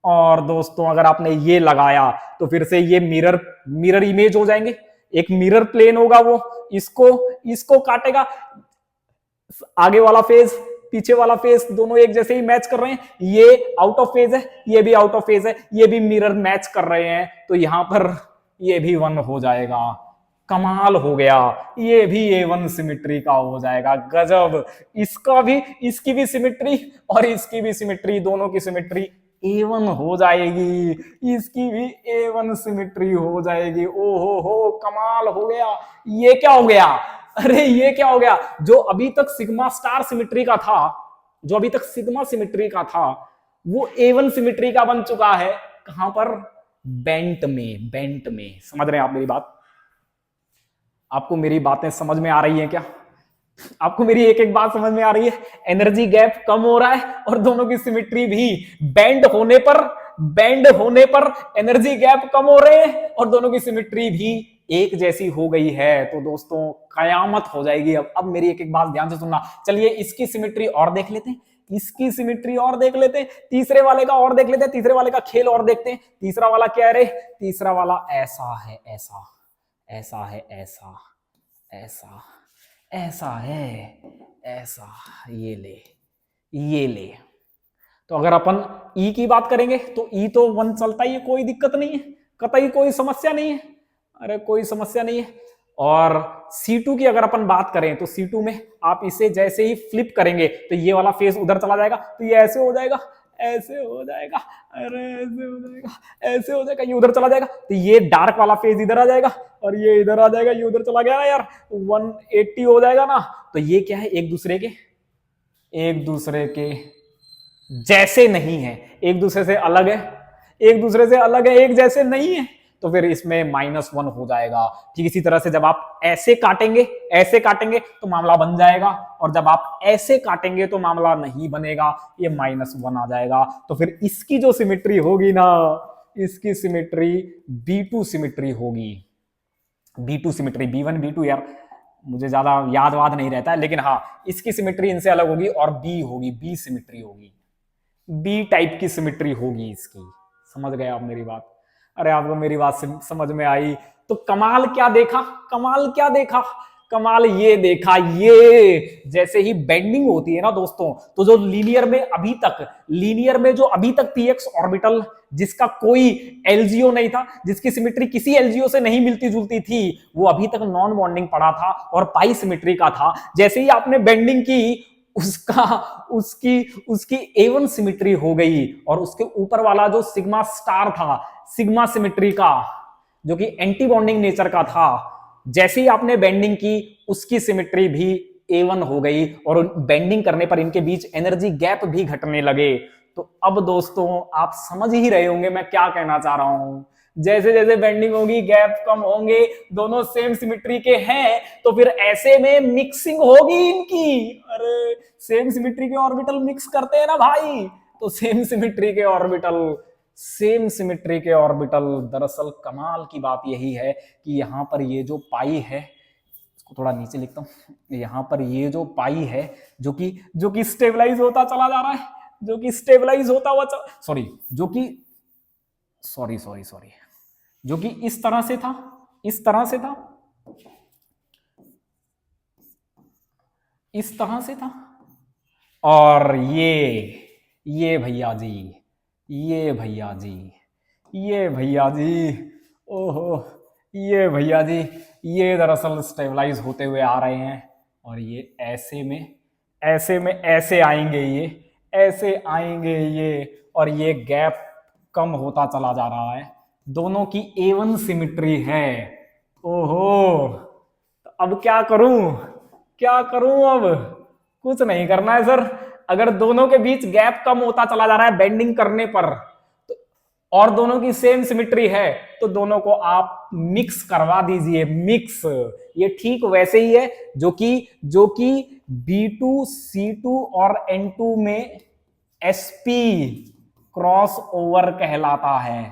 और दोस्तों अगर आपने ये लगाया तो फिर से ये मिरर इमेज हो जाएंगे, एक मिरर प्लेन होगा, वो इसको काटेगा। आगे वाला फेज, पीछे वाला फेज दोनों एक जैसे ही मैच कर रहे हैं। ये आउट ऑफ फेज है, ये भी आउट ऑफ फेज है, ये भी मिरर मैच कर रहे हैं, तो यहां पर ये भी 1 हो जाएगा। कमाल हो गया, ये भी A1 सिमेट्री का हो जाएगा। गजब। इसकी भी सिमेट्री और इसकी भी सिमेट्री, दोनों की सिमेट्री A1 हो जाएगी, इसकी भी A1 सिमेट्री हो जाएगी। ओहो, कमाल हो गया। ये क्या हो गया? अरे ये क्या हो गया? जो अभी तक सिग्मा स्टार सिमेट्री का था, वो A1 सिमेट्री का बन चुका है। कहां पर? बेंट में। समझ रहे हैं आप मेरी बात? आपको मेरी बातें समझ में आ रही है क्या? आपको मेरी एक एक बात समझ में आ रही है? एनर्जी गैप कम हो रहा है और दोनों की सिमेट्री भी बेंड होने पर एनर्जी गैप कम हो रहे हैं और दोनों की सिमेट्री भी एक जैसी हो गई है। तो दोस्तों कयामत हो जाएगी। अब मेरी एक एक बात ध्यान से सुनना। चलिए इसकी सिमेट्री और देख लेते हैं, तीसरे वाले का और देख लेते हैं, तीसरे वाले का खेल और देखते हैं। तीसरा वाला क्या है रे? तीसरा वाला ऐसा है, ऐसा है, ऐसा है, ऐसा। ये ले। तो अगर अपन ई की बात करेंगे तो ई तो 1 चलता ही है, कोई दिक्कत नहीं है, कतई कोई समस्या नहीं है। अरे कोई समस्या नहीं है। और C2 की अगर अपन बात करें तो C2 में आप इसे जैसे ही फ्लिप करेंगे तो ये वाला फेस उधर चला जाएगा, तो ये ऐसे हो जाएगा, अरे ऐसे हो जाएगा, ये उधर चला जाएगा, तो ये डार्क वाला फेज इधर आ जाएगा और ये इधर आ जाएगा, ये उधर चला गया ना यार, 180 हो जाएगा ना। तो ये क्या है? एक दूसरे के जैसे नहीं है, एक दूसरे से अलग है, एक जैसे नहीं है, तो फिर इसमें -1 हो जाएगा। ठीक इसी तरह से जब आप ऐसे काटेंगे तो मामला बन जाएगा, और जब आप ऐसे काटेंगे तो मामला नहीं बनेगा, ये -1 आ जाएगा। तो फिर इसकी जो सिमेट्री होगी ना, इसकी सिमेट्री B2 सिमेट्री होगी। B2 सिमेट्री, B1 B2 यार मुझे ज्यादा याद वाद नहीं रहता है, लेकिन हाँ इसकी सिमेट्री इनसे अलग होगी और B सिमेट्री होगी, B टाइप की सिमेट्री होगी इसकी। समझ गए आप मेरी बात? अरे आपको मेरी बात समझ में आई? तो कमाल क्या देखा, कमाल क्या देखा, कमाल ये देखा, ये जैसे ही बेंडिंग होती है ना दोस्तों, तो जो लीनियर में जो अभी तक पीएक्स ऑर्बिटल जिसका कोई एलजीओ नहीं था, जिसकी सिमेट्री किसी एलजीओ से नहीं मिलती जुलती थी, वो अभी तक नॉन बॉन्डिंग पड़ा था और पाई सिमेट्री का था। जैसे ही आपने बेंडिंग की, उसका उसकी उसकी एवन सिमेट्री हो गई और उसके ऊपर वाला जो सिग्मा स्टार था, सिग्मा सिमेट्री का, जो कि एंटी बॉन्डिंग नेचर का था, जैसे ही आपने बेंडिंग की उसकी सिमेट्री भी A1 हो गई और बेंडिंग करने पर इनके बीच एनर्जी गैप भी घटने लगे। तो अब दोस्तों आप समझ ही रहे होंगे मैं क्या कहना चाह रहा हूं। जैसे जैसे बेंडिंग होगी गैप कम होंगे, दोनों सेम सिमेट्री के हैं, तो फिर ऐसे में मिक्सिंग होगी इनकी। अरे सेम सिमेट्री के ऑर्बिटल मिक्स करते हैं ना भाई, तो सेम सिमेट्री के ऑर्बिटल दरअसल कमाल की बात यही है कि यहां पर ये जो पाई है, इसको थोड़ा नीचे लिखता हूं, यहां पर ये जो पाई है जो कि स्टेबलाइज होता चला जा रहा है, जो कि स्टेबलाइज होता हुआ सॉरी जो कि इस तरह से था, इस तरह से था, इस तरह से था, और ये भैया जी, ये भैया जी, ये भैया जी, ओहो, ये भैया जी, ये दरअसल स्टेबलाइज होते हुए आ रहे हैं और ये ऐसे में ऐसे आएंगे, ये ऐसे आएंगे ये, और ये गैप कम होता चला जा रहा है। दोनों की A1 सिमेट्री है। ओहो, तो अब क्या करूं, क्या करूं? अब कुछ नहीं करना है सर। अगर दोनों के बीच गैप कम होता चला जा रहा है बेंडिंग करने पर, तो और दोनों की सेम सिमेट्री है, तो दोनों को आप मिक्स करवा दीजिए। मिक्स ये ठीक वैसे ही है जो कि B2 C2 और N2 में sp क्रॉस ओवर कहलाता है।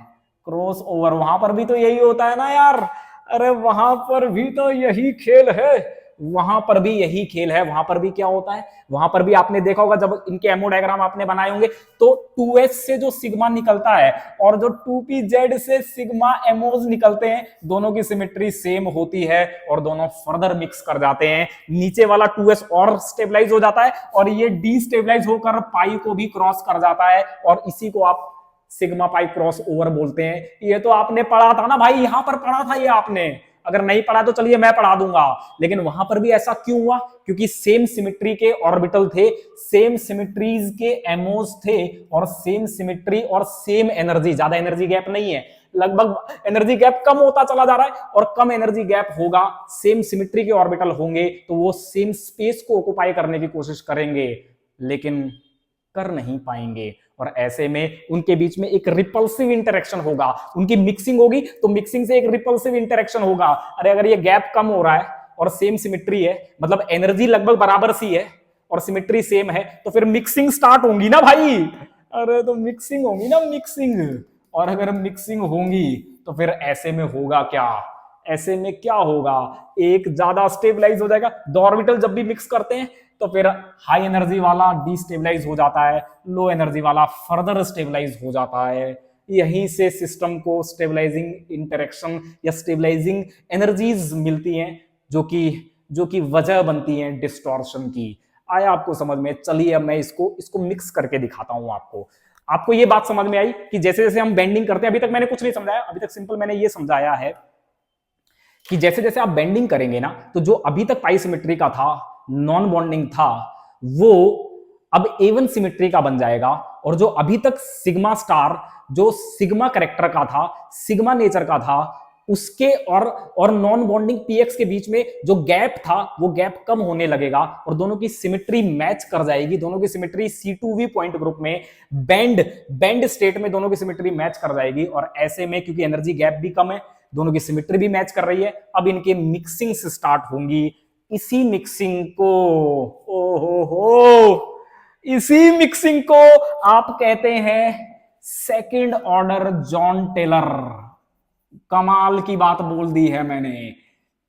क्रॉस ओवर वहां पर भी तो यही होता है ना यार। अरे वहां पर भी तो यही खेल है, वहां पर भी यही खेल है। वहां पर भी क्या होता है, वहां पर भी आपने देखा होगा जब इनके एमओ डायग्राम आपने बनाए होंगे, तो 2s से जो सिग्मा निकलता है और जो 2pz से सिग्मा एमओज निकलते हैं, दोनों की सिमेट्री सेम होती है और दोनों फर्दर मिक्स कर जाते हैं। नीचे वाला 2s और स्टेबलाइज हो जाता है और ये डीस्टेबलाइज होकर पाई को भी क्रॉस कर जाता है और इसी को आप सिग्मा पाई क्रॉस ओवर बोलते हैं। ये तो आपने पढ़ा था ना भाई, यहां पर पढ़ा था ये आपने। अगर नहीं पढ़ा तो चलिए मैं पढ़ा दूंगा। लेकिन वहां पर भी ऐसा क्यों हुआ? क्योंकि सेम सिमेट्री के ऑर्बिटल थे, सेम सिमेट्रीज के एमओज थे और सेम सिमेट्री और सेम एनर्जी, ज्यादा एनर्जी गैप नहीं है, लगभग एनर्जी गैप कम होता चला जा रहा है और कम एनर्जी गैप होगा, सेम सिमेट्री के ऑर्बिटल होंगे तो वो सेम स्पेस को ऑक्युपाई करने की कोशिश करेंगे, लेकिन कर नहीं पाएंगे और ऐसे में उनके बीच में एक रिपल्सिव इंटरेक्शन होगा। उनकी मिक्सिंग होगी तो मिक्सिंग से एक रिपल्सिव इंटरेक्शन होगा। अरे अगर ये गैप कम हो रहा है और सेम सिमेट्री है, मतलब एनर्जी लगभग बराबर सी है और सिमेट्री सेम है, तो फिर मिक्सिंग स्टार्ट होंगी ना भाई। अरे तो मिक्सिंग होगी ना, मिक्सिंग। और अगर मिक्सिंग होंगी तो फिर ऐसे में होगा क्या, ऐसे में क्या होगा, एक ज्यादा स्टेबलाइज हो जाएगा। दो ऑर्बिटल जब भी मिक्स करते हैं तो फिर हाई एनर्जी वाला डिस्टेबलाइज हो जाता है, लो एनर्जी वाला फर्दर स्टेबलाइज हो जाता है। यहीं से सिस्टम को स्टेबलाइजिंग इंटरेक्शन या स्टेबलाइजिंग एनर्जीज मिलती हैं, जो कि वजह बनती हैं डिस्टॉर्शन की। आया आपको समझ में? चलिए अब मैं इसको मिक्स करके दिखाता हूं आपको ये बात समझ में आई कि जैसे जैसे हम बेंडिंग करते हैं, अभी तक मैंने कुछ नहीं समझाया, अभी तक सिंपल मैंने ये समझाया है कि जैसे जैसे आप बेंडिंग करेंगे ना, तो जो अभी तक पाई सिमेट्री का था, नॉन बॉन्डिंग था, वो अब A1 सिमेट्री का बन जाएगा और जो अभी तक सिग्मा स्टार, जो सिग्मा कैरेक्टर का था, सिग्मा नेचर का था, उसके और नॉन बॉन्डिंग px के बीच में जो गैप था वो गैप कम होने लगेगा और दोनों की सिमेट्री मैच कर जाएगी। दोनों की सिमेट्री C2v पॉइंट ग्रुप में बेंड स्टेट में दोनों की सिमेट्री मैच कर जाएगी और ऐसे में क्योंकि एनर्जी गैप भी कम है, दोनों की सिमेट्री भी मैच कर रही है, अब इनके मिक्सिंग से स्टार्ट होंगी। इसी मिक्सिंग को आप कहते हैं सेकंड ऑर्डर जॉन टेलर। कमाल की बात बोल दी है मैंने।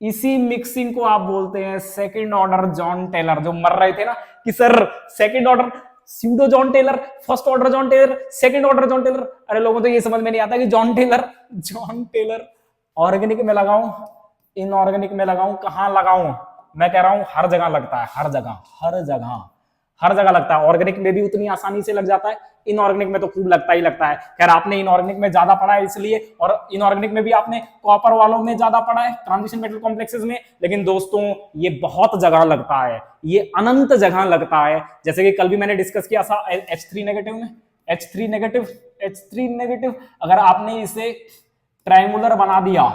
इसी मिक्सिंग को आप बोलते हैं सेकंड ऑर्डर जॉन टेलर। जो मर रहे थे ना कि sir second order pseudo Jahn Teller, first order Jahn Teller, second order Jahn Teller. अरे लोगों तो ये समझ में नहीं आता कि जॉन टेलर ऑर्गेनिक में लगाऊं, इनऑर्गेनिक में लगाऊं, कहां लगाऊं? मैं कह रहा हूं हर जगह लगता है, हर जगह, हर जगह, हर जगह लगता है। ऑर्गेनिक में भी उतनी आसानी से लग जाता है, इनऑर्गेनिक में तो खूब लगता ही लगता है। खैर आपने इनऑर्गेनिक में ज्यादा पढ़ा है इसलिए, और इनऑर्गेनिक में भी आपने कॉपर वालों में ज्यादा पढ़ा है, ट्रांजिशन मेटल कॉम्प्लेक्सेस में। लेकिन दोस्तों ये बहुत जगह लगता है, ये अनंत जगह लगता है। जैसे कि कल भी मैंने डिस्कस किया था H3 नेगेटिव में, H3 नेगेटिव, H3 नेगेटिव अगर आपने इसे ट्रायंगुलर बना दिया,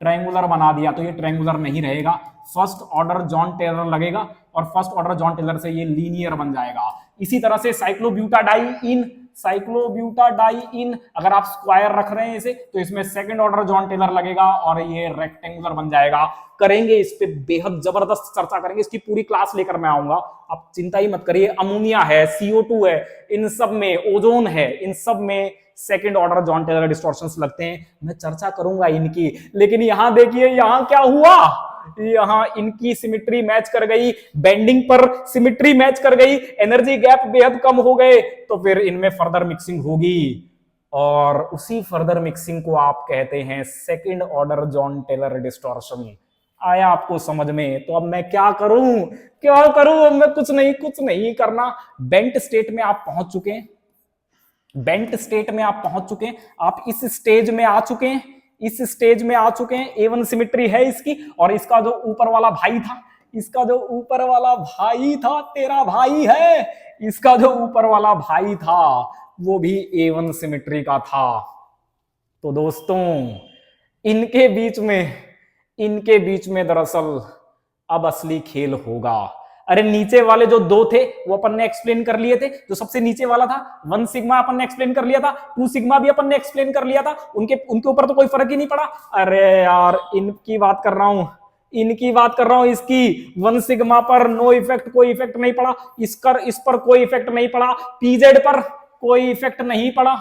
ट्रायंगुलर बना दिया तो ये ट्रायंगुलर नहीं रहेगा, फर्स्ट ऑर्डर जॉन टेलर लगेगा और फर्स्ट ऑर्डर जॉन टेलर से ये लीनियर बन जाएगा। इसी तरह से साइक्लोब्यूटाडाइइन, साइक्लोब्यूटाडाइइन अगर आप स्क्वायर रख रहे हैं इसे तो इसमें सेकंड ऑर्डर जॉन टेलर लगेगा और ये रेक्टेंगुलर बन जाएगा। करेंगे इस पे बेहद जबरदस्त चर्चा करेंगे, इसकी पूरी क्लास लेकर मैं आऊंगा, आप चिंता ही मत करिए। अमोनिया है, CO2 है, इन सब में ओजोन है, इन सब में second order Jahn Teller distortions लगते हैं, मैं चर्चा करूंगा इनकी। लेकिन यहां देखिए यहां क्या हुआ, यहां इनकी सिमिट्री मैच कर गई, बेंडिंग पर सिमिट्री मैच कर गई, एनर्जी गैप बेहद कम हो गए, तो फिर इनमें फर्दर मिक्सिंग होगी और उसी फर्दर मिक्सिंग को आप कहते हैं second order Jahn Teller distortion. आया आपको समझ में? तो अब मैं क्या करूं, क्या करूं? अब मैं कुछ नहीं करना। बेंट स्टेट में आप पहुंच चुके हैं, बेंट स्टेट में आप पहुंच चुके हैं, आप इस स्टेज में आ चुके हैं, इस स्टेज में आ चुके हैं। A1 सिमिट्री है इसकी, और इसका जो ऊपर वाला भाई था, इसका जो ऊपर वाला भाई था, तेरा भाई है, इसका जो ऊपर वाला भाई था वो भी A1 सिमिट्री का था। तो दोस्तों इनके बीच में दरअसल अब असली खेल होगा। अरे नीचे वाले जो दो थे वो अपन ने एक्सप्लेन कर लिए थे, जो सबसे नीचे वाला था 1 सिग्मा अपन ने एक्सप्लेन कर लिया था, 2 सिग्मा भी अपन ने एक्सप्लेन कर लिया था, उनके ऊपर तो कोई फर्क ही नहीं पड़ा। अरे यार इनकी बात कर रहा हूं, इसकी 1 सिग्मा पर नो इफेक्ट, कोई इफेक्ट नहीं पड़ा, इस पर कोई इफेक्ट नहीं पड़ा, पीजेड पर कोई इफेक्ट नहीं पड़ा,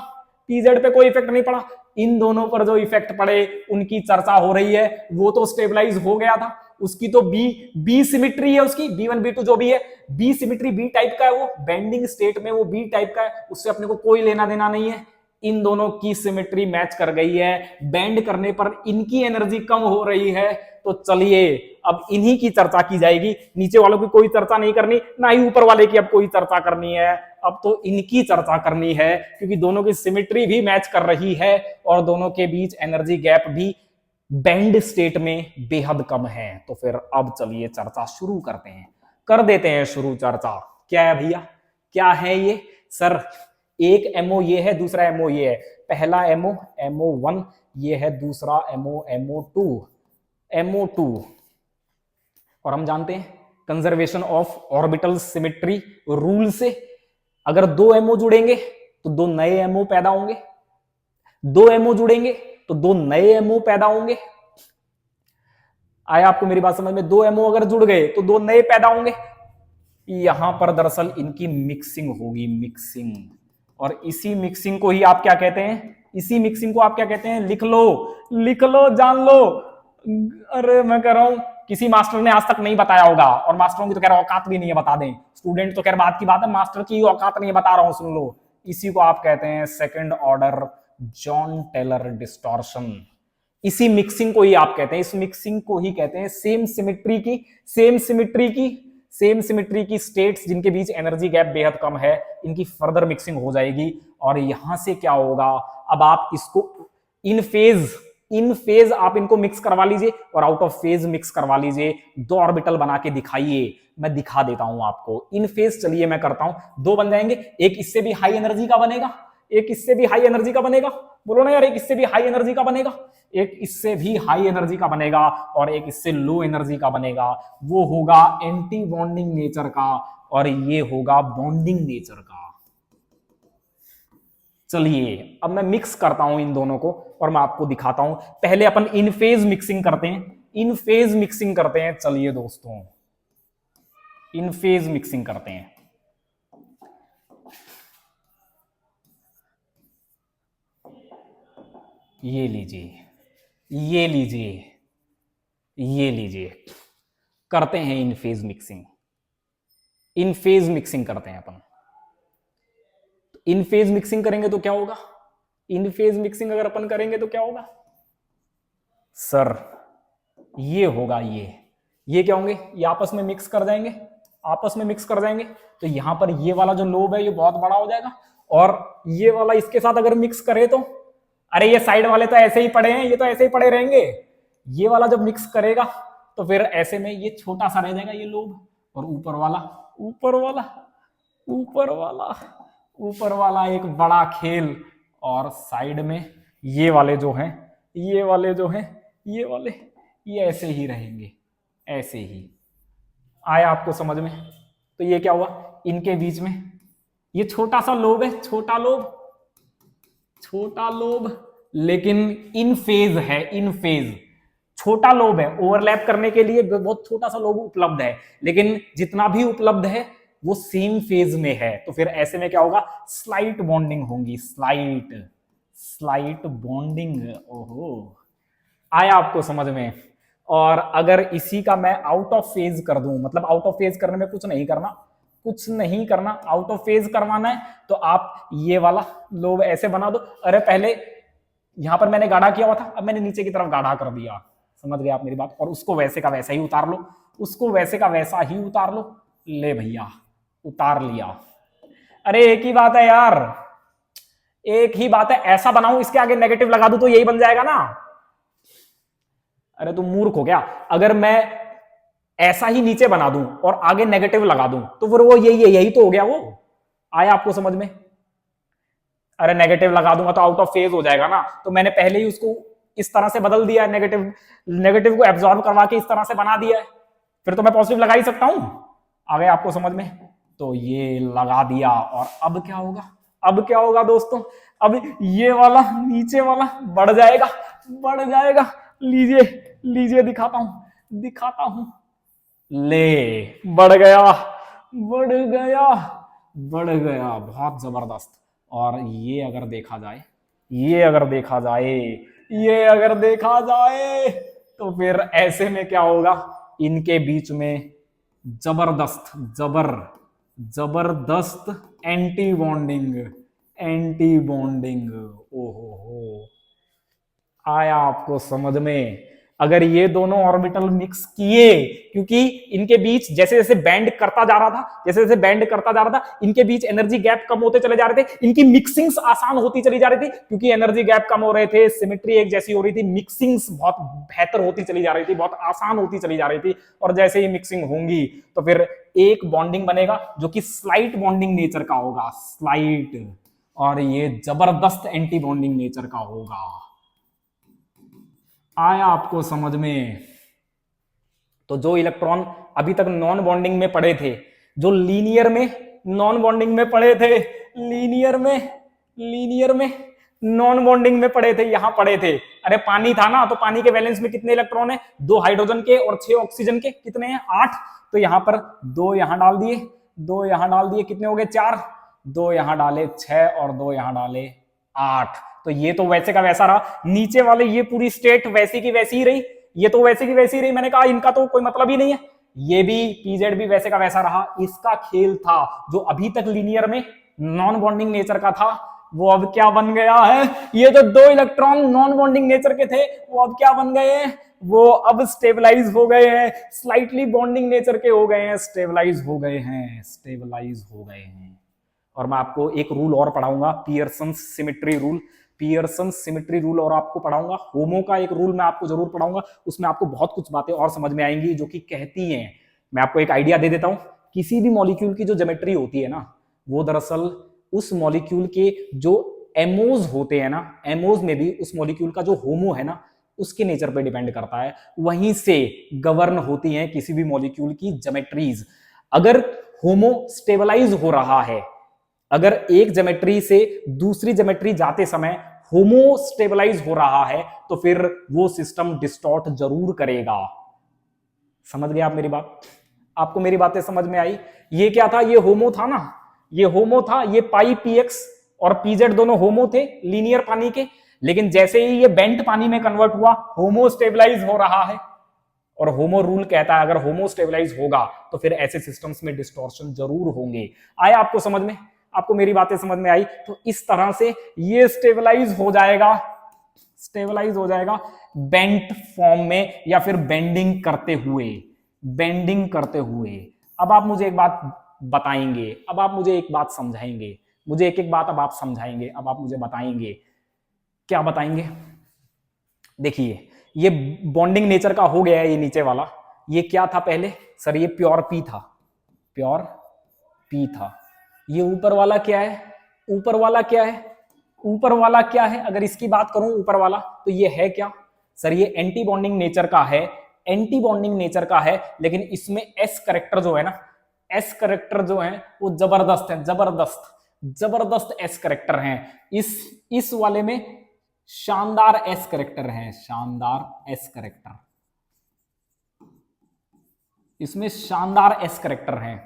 पीजेड पे कोई इफेक्ट नहीं पड़ा। इन दोनों पर जो इफेक्ट पड़े उनकी चर्चा हो रही है। वो तो स्टेबलाइज हो गया था, उसकी तो बी सिमिट्री है, उसकी B1 B2 जो भी है, बी सिमिट्री बी टाइप का है, वो बेंडिंग स्टेट में वो बी टाइप का है, उससे अपने को कोई लेना देना नहीं है। इन दोनों की सिमिट्री मैच कर गई है, बेंड करने पर इनकी एनर्जी कम हो रही है। तो चलिए अब इन्हीं की चर्चा की जाएगी, नीचे वालों की कोई चर्चा नहीं करनी, ना ही ऊपर वाले की अब कोई चर्चा करनी है, अब तो इनकी चर्चा करनी है, क्योंकि दोनों की सिमिट्री भी मैच कर रही है और दोनों के बीच एनर्जी गैप भी बेंड स्टेट में बेहद कम है। तो फिर अब चलिए चर्चा शुरू करते हैं, कर देते हैं शुरू चर्चा। क्या है भैया, क्या है ये? सर एक MO ये है, दूसरा MO ये है, पहला MO MO1 ये है, दूसरा MO MO2। और हम जानते हैं conservation of orbital symmetry rule से अगर 2 MO जुड़ेंगे तो 2 नए MO पैदा होंगे, 2 MO जुड़ेंगे तो 2 नए MO पैदा होंगे। आया आपको मेरी बात समझ में? 2 MO अगर जुड़ गए तो 2 नए पैदा होंगे। यहां पर दरअसल इनकी मिक्सिंग होगी, मिक्सिंग, और इसी मिक्सिंग को ही आप क्या कहते हैं? इसी मिक्सिंग को आप क्या कहते हैं? लिख लो, जान लो। अरे मैं कह रहा हूं किसी मास्टर ने आज तक नहीं बताया होगा, और मास्टरों की तो कह रहा औकात भी नहीं है बता दें, स्टूडेंट तो खैर बात की बात है, मास्टर की औकात नहीं है, बता रहा हूं सुन लो। इसी को आप कहते हैं second order Jahn Teller distortion. इसी मिक्सिंग को ही आप कहते हैं, इस मिक्सिंग को ही कहते हैं सेम सिमिट्री की स्टेट्स जिनके बीच एनर्जी गैप बेहद कम है, इनकी फर्दर मिक्सिंग हो जाएगी। और यहां से क्या होगा, अब आप इसको इन फेज आप इनको मिक्स करवा लीजिए और आउट ऑफ फेज मिक्स करवा लीजिए, 2 ऑर्बिटल बना के दिखाइए, मैं दिखा देता हूं आपको। इन फेज चलिए मैं करता हूं, 2 बन जाएंगे, एक इससे भी हाई एनर्जी का बनेगा, एक इससे भी हाई एनर्जी का बनेगा, बोलो ना यार, एक इससे भी हाई एनर्जी का बनेगा, एक इससे भी हाई एनर्जी का बनेगा, और एक इससे लो एनर्जी का बनेगा। वो होगा एंटी बॉन्डिंग नेचर का और ये होगा बॉन्डिंग नेचर का। चलिए अब मैं मिक्स करता हूं इन दोनों को और मैं आपको दिखाता हूं। पहले अपन इन फेज मिक्सिंग करते हैं, चलिए दोस्तों इन फेज मिक्सिंग करते हैं। ये लीजिए करते हैं इन फेज मिक्सिंग करते हैं अपन। इन फेज मिक्सिंग करेंगे तो क्या होगा, इन फेज मिक्सिंग अगर अपन करेंगे तो क्या होगा सर, ये होगा, ये क्या होंगे, ये आपस में मिक्स कर जाएंगे, आपस में मिक्स कर जाएंगे। तो यहां पर ये वाला जो लोब है ये बहुत बड़ा हो जाएगा, और ये वाला इसके साथ अगर मिक्स करे तो, अरे ये साइड वाले तो ऐसे ही पड़े हैं, ये तो ऐसे ही पड़े रहेंगे, ये वाला जब मिक्स करेगा तो फिर ऐसे में ये छोटा सा रह जाएगा ये लोब, और ऊपर वाला, ऊपर वाला, ऊपर वाला, ऊपर वाला एक बड़ा खेल, और साइड में ये वाले जो हैं, ये वाले जो हैं, ये वाले, ये ऐसे ही रहेंगे, ऐसे ही। आया आपको समझ में? तो ये क्या हुआ, इनके बीच में ये छोटा सा लोब है, छोटा लोब, छोटा लोब, लेकिन इन फेज है, इन फेज छोटा लोब है, ओवरलैप करने के लिए बहुत छोटा सा लोब उपलब्ध है, लेकिन जितना भी उपलब्ध है वो सेम फेज में है। तो फिर ऐसे में क्या होगा, स्लाइट बॉन्डिंग होगी, स्लाइट, स्लाइट बॉन्डिंग। ओहो, आया आपको समझ में? और अगर इसी का मैं आउट ऑफ फेज कर दूं, मतलब आउट ऑफ फेज करने में कुछ नहीं करना, कुछ नहीं करना, आउट ऑफ फेज करवाना है तो आप ये वाला लोब ऐसे बना दो। अरे पहले यहां पर मैंने गाढ़ा किया हुआ था, अब मैंने नीचे की तरफ गाढ़ा कर दिया, समझ गए आप मेरी बात? और उसको वैसे का वैसा ही उतार लो, उसको वैसे का वैसा ही उतार लो, ले भैया उतार लिया। अरे एक ही बात है यार, एक ही बात है, ऐसा बनाऊं इसके आगे नेगेटिव लगा दूं तो यही बन जाएगा ना। अरे तुम मूर्ख हो क्या? अगर मैं ऐसा ही नीचे बना दूं और आगे नेगेटिव लगा दूं तो फिर वो यही तो हो गया। वो आया आपको समझ में? अरे नेगेटिव लगा दूंगा तो आउट ऑफ फेज हो जाएगा ना, तो मैंने पहले ही उसको इस तरह से बदल दिया है, नेगेटिव, नेगेटिव को एब्जॉर्ब करवा के इस तरह से बना दिया है, फिर तो मैं पॉजिटिव लगा ही सकता हूं। आ गया आपको समझ में? तो ये लगा दिया, और अब क्या होगा, अब क्या होगा दोस्तों, अब ये वाला नीचे वाला बढ़ जाएगा, बढ़ जाएगा। लीजिए लीजिए, दिखाता हूं, दिखाता हूं, ले बढ़ गया, बढ़ गया, बढ़ गया, बहुत जबरदस्त। और ये अगर देखा जाए, ये अगर देखा जाए, ये अगर देखा जाए तो फिर ऐसे में क्या होगा, इनके बीच में जबरदस्त, जबरदस्त एंटी बॉन्डिंग, एंटी बॉन्डिंग। ओहो हो, आया आपको समझ में? अगर ये दोनों ऑर्बिटल मिक्स किए, क्योंकि इनके बीच जैसे जैसे बैंड करता जा रहा था, जैसे जैसे बैंड करता जा रहा था, इनके बीच एनर्जी गैप कम होते चले जा रहे थे, इनकी मिक्सिंग्स आसान होती चली जा रही थी, क्योंकि एनर्जी गैप कम हो रहे थे, सिमेट्री एक जैसी हो रही थी, मिक्सिंग्स बहुत बेहतर होती चली जा रही थी, बहुत आसान होती चली जा रही थी। और जैसे ही मिक्सिंग होंगी तो फिर एक बॉन्डिंग बनेगा जो कि स्लाइट बॉन्डिंग नेचर का होगा, स्लाइट, और ये जबरदस्त एंटी बॉन्डिंग नेचर का होगा। आया आपको समझ में? तो जो इलेक्ट्रॉन अभी तक नॉन बॉन्डिंग में पड़े थे, जो लीनियर में नॉन बॉन्डिंग में पड़े थे, लीनियर में नॉन बॉन्डिंग में पड़े थे, यहां पड़े थे। अरे पानी था ना, तो पानी के बैलेंस में कितने इलेक्ट्रॉन है, 2 हाइड्रोजन के और 6 ऑक्सीजन के, कितने हैं 8। तो यहां पर 2 यहां डाल दिए, 2 यहां डाल दिए, कितने हो गए 4, 2 यहां डाले 6 और 2 यहां डाले 8। तो ये तो वैसे का वैसा रहा, नीचे वाले ये पूरी स्टेट वैसी की वैसी ही रही, ये तो वैसी की वैसी ही रही। मैंने कहा इनका तो कोई मतलब ही नहीं है, ये भी पीजेड भी वैसे का वैसा रहा। इसका खेल था जो अभी तक लीनियर में नॉन बॉन्डिंग नेचर का था, वो अब क्या बन गया है, ये जो 2 इलेक्ट्रॉन नॉन बॉन्डिंग नेचर के थे वो अब क्या बन गए हैं, वो अब स्टेबलाइज हो गए हैं, स्लाइटली बॉन्डिंग नेचर के हो गए हैं, स्टेबलाइज हो गए हैं, स्टेबलाइज हो गए हैं। और मैं आपको एक रूल और पढ़ाऊंगा, Pearson symmetry rule, Pearson symmetry rule और आपको पढ़ाऊंगा। होमो का एक रूल मैं आपको जरूर पढ़ाऊंगा, उसमें आपको बहुत कुछ बातें और समझ में आएंगी जो कि कहती हैं। मैं आपको एक आइडिया दे देता हूं, किसी भी मॉलिक्यूल की जो ज्योमेट्री होती है ना, वो दरअसल उस मॉलिक्यूल के जो एमोज होते हैं ना, एमोज में भी उस मॉलिक्यूल का जो होमो है ना, उसके नेचर पे डिपेंड करता है, वहीं से गवर्न होती हैं किसी भी मॉलिक्यूल की ज्योमेट्रीज। अगर होमो स्टेबलाइज हो रहा है, अगर एक ज्योमेट्री से दूसरी ज्योमेट्री जाते समय होमो स्टेबलाइज हो रहा है, तो फिर वो सिस्टम डिस्टॉर्ट जरूर करेगा। समझ गए आप मेरी बात? आपको मेरी बातें समझ में आई? ये क्या था, ये होमो था ना, ये होमो था, ये पाई पीएक्स और पीजेड दोनों होमो थे लीनियर पानी के, लेकिन जैसे ही ये बेंट पानी में कन्वर्ट हुआ, होमो स्टेबलाइज हो रहा है। और होमो रूल कहता है अगर होमो स्टेबलाइज होगा तो फिर ऐसे सिस्टम्स में डिस्टॉर्शन जरूर होंगे। आया आपको समझ में? आपको मेरी बातें समझ में आई? तो इस तरह से ये स्टेबलाइज हो जाएगा, स्टेबलाइज हो जाएगा बेंट फॉर्म में या फिर बेंडिंग करते हुए, बेंडिंग करते हुए। अब आप मुझे एक बात बताएंगे, अब आप मुझे एक बात समझाएंगे, मुझे एक एक बात अब आप समझाएंगे, अब आप मुझे बताएंगे, क्या बताएंगे? देखिए ये बॉन्डिंग नेचर का हो गया है, ये नीचे वाला, ये क्या था पहले? सर ये प्योर पी था, प्योर पी था। ये ऊपर वाला क्या है? ऊपर वाला क्या है? ऊपर वाला क्या है? अगर इसकी बात करूं ऊपर वाला, तो ये है क्या? सर ये एंटी बॉन्डिंग नेचर का है, एंटी बॉन्डिंग नेचर का है, लेकिन इसमें एस करेक्टर जो है ना, एस करेक्टर जो है वो जबरदस्त है, जबरदस्त जबरदस्त एस करेक्टर हैं। इस वाले में शानदार एस करेक्टर है, शानदार एस करेक्टर, इसमें शानदार एस करेक्टर हैं।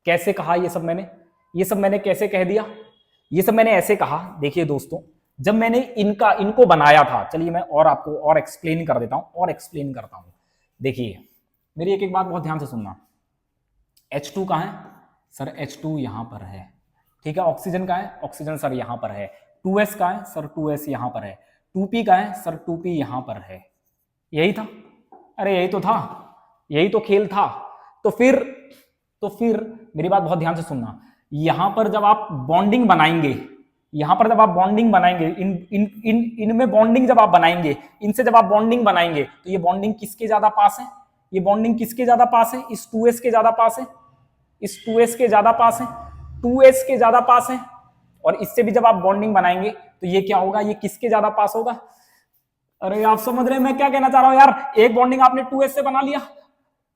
कैसे कहा ये सब मैंने? ये सब मैंने कैसे कह दिया? ये सब मैंने ऐसे कहा, देखिए दोस्तों, जब मैंने इनको बनाया था, चलिए मैं और आपको और एक्सप्लेन कर देता हूं, और एक्सप्लेन करता हूं। देखिए मेरी एक एक बात बहुत ध्यान से सुनना। H2 कहां है? सर H2 यहां पर है, ठीक है। ऑक्सीजन कहां है? ऑक्सीजन सर यहां पर है। 2s कहां है? सर 2s यहां पर है। 2p कहां है? सर 2p यहां पर है। यही था? अरे यही तो था, यही तो खेल था। तो फिर मेरी बात बहुत ध्यान से सुनना, यहां पर जब आप बॉन्डिंग बनाएंगे, यहां पर जब आप बॉन्डिंग बनाएंगे, इनमें बॉन्डिंग जब आप बनाएंगे, इनसे जब आप बॉन्डिंग बनाएंगे, तो ये बॉन्डिंग किसके ज्यादा पास है? ये बॉन्डिंग किसके ज्यादा पास है? इस 2s के ज्यादा पास है, इस 2s के ज्यादा पास है, 2s के ज्यादा पास है। और इससे भी जब आप बॉन्डिंग बनाएंगे तो ये क्या होगा? ये किसके ज्यादा पास होगा? अरे आप समझ रहे हैं मैं क्या कहना चाह रहा हूं यार? एक बॉन्डिंग आपने 2s से बना लिया,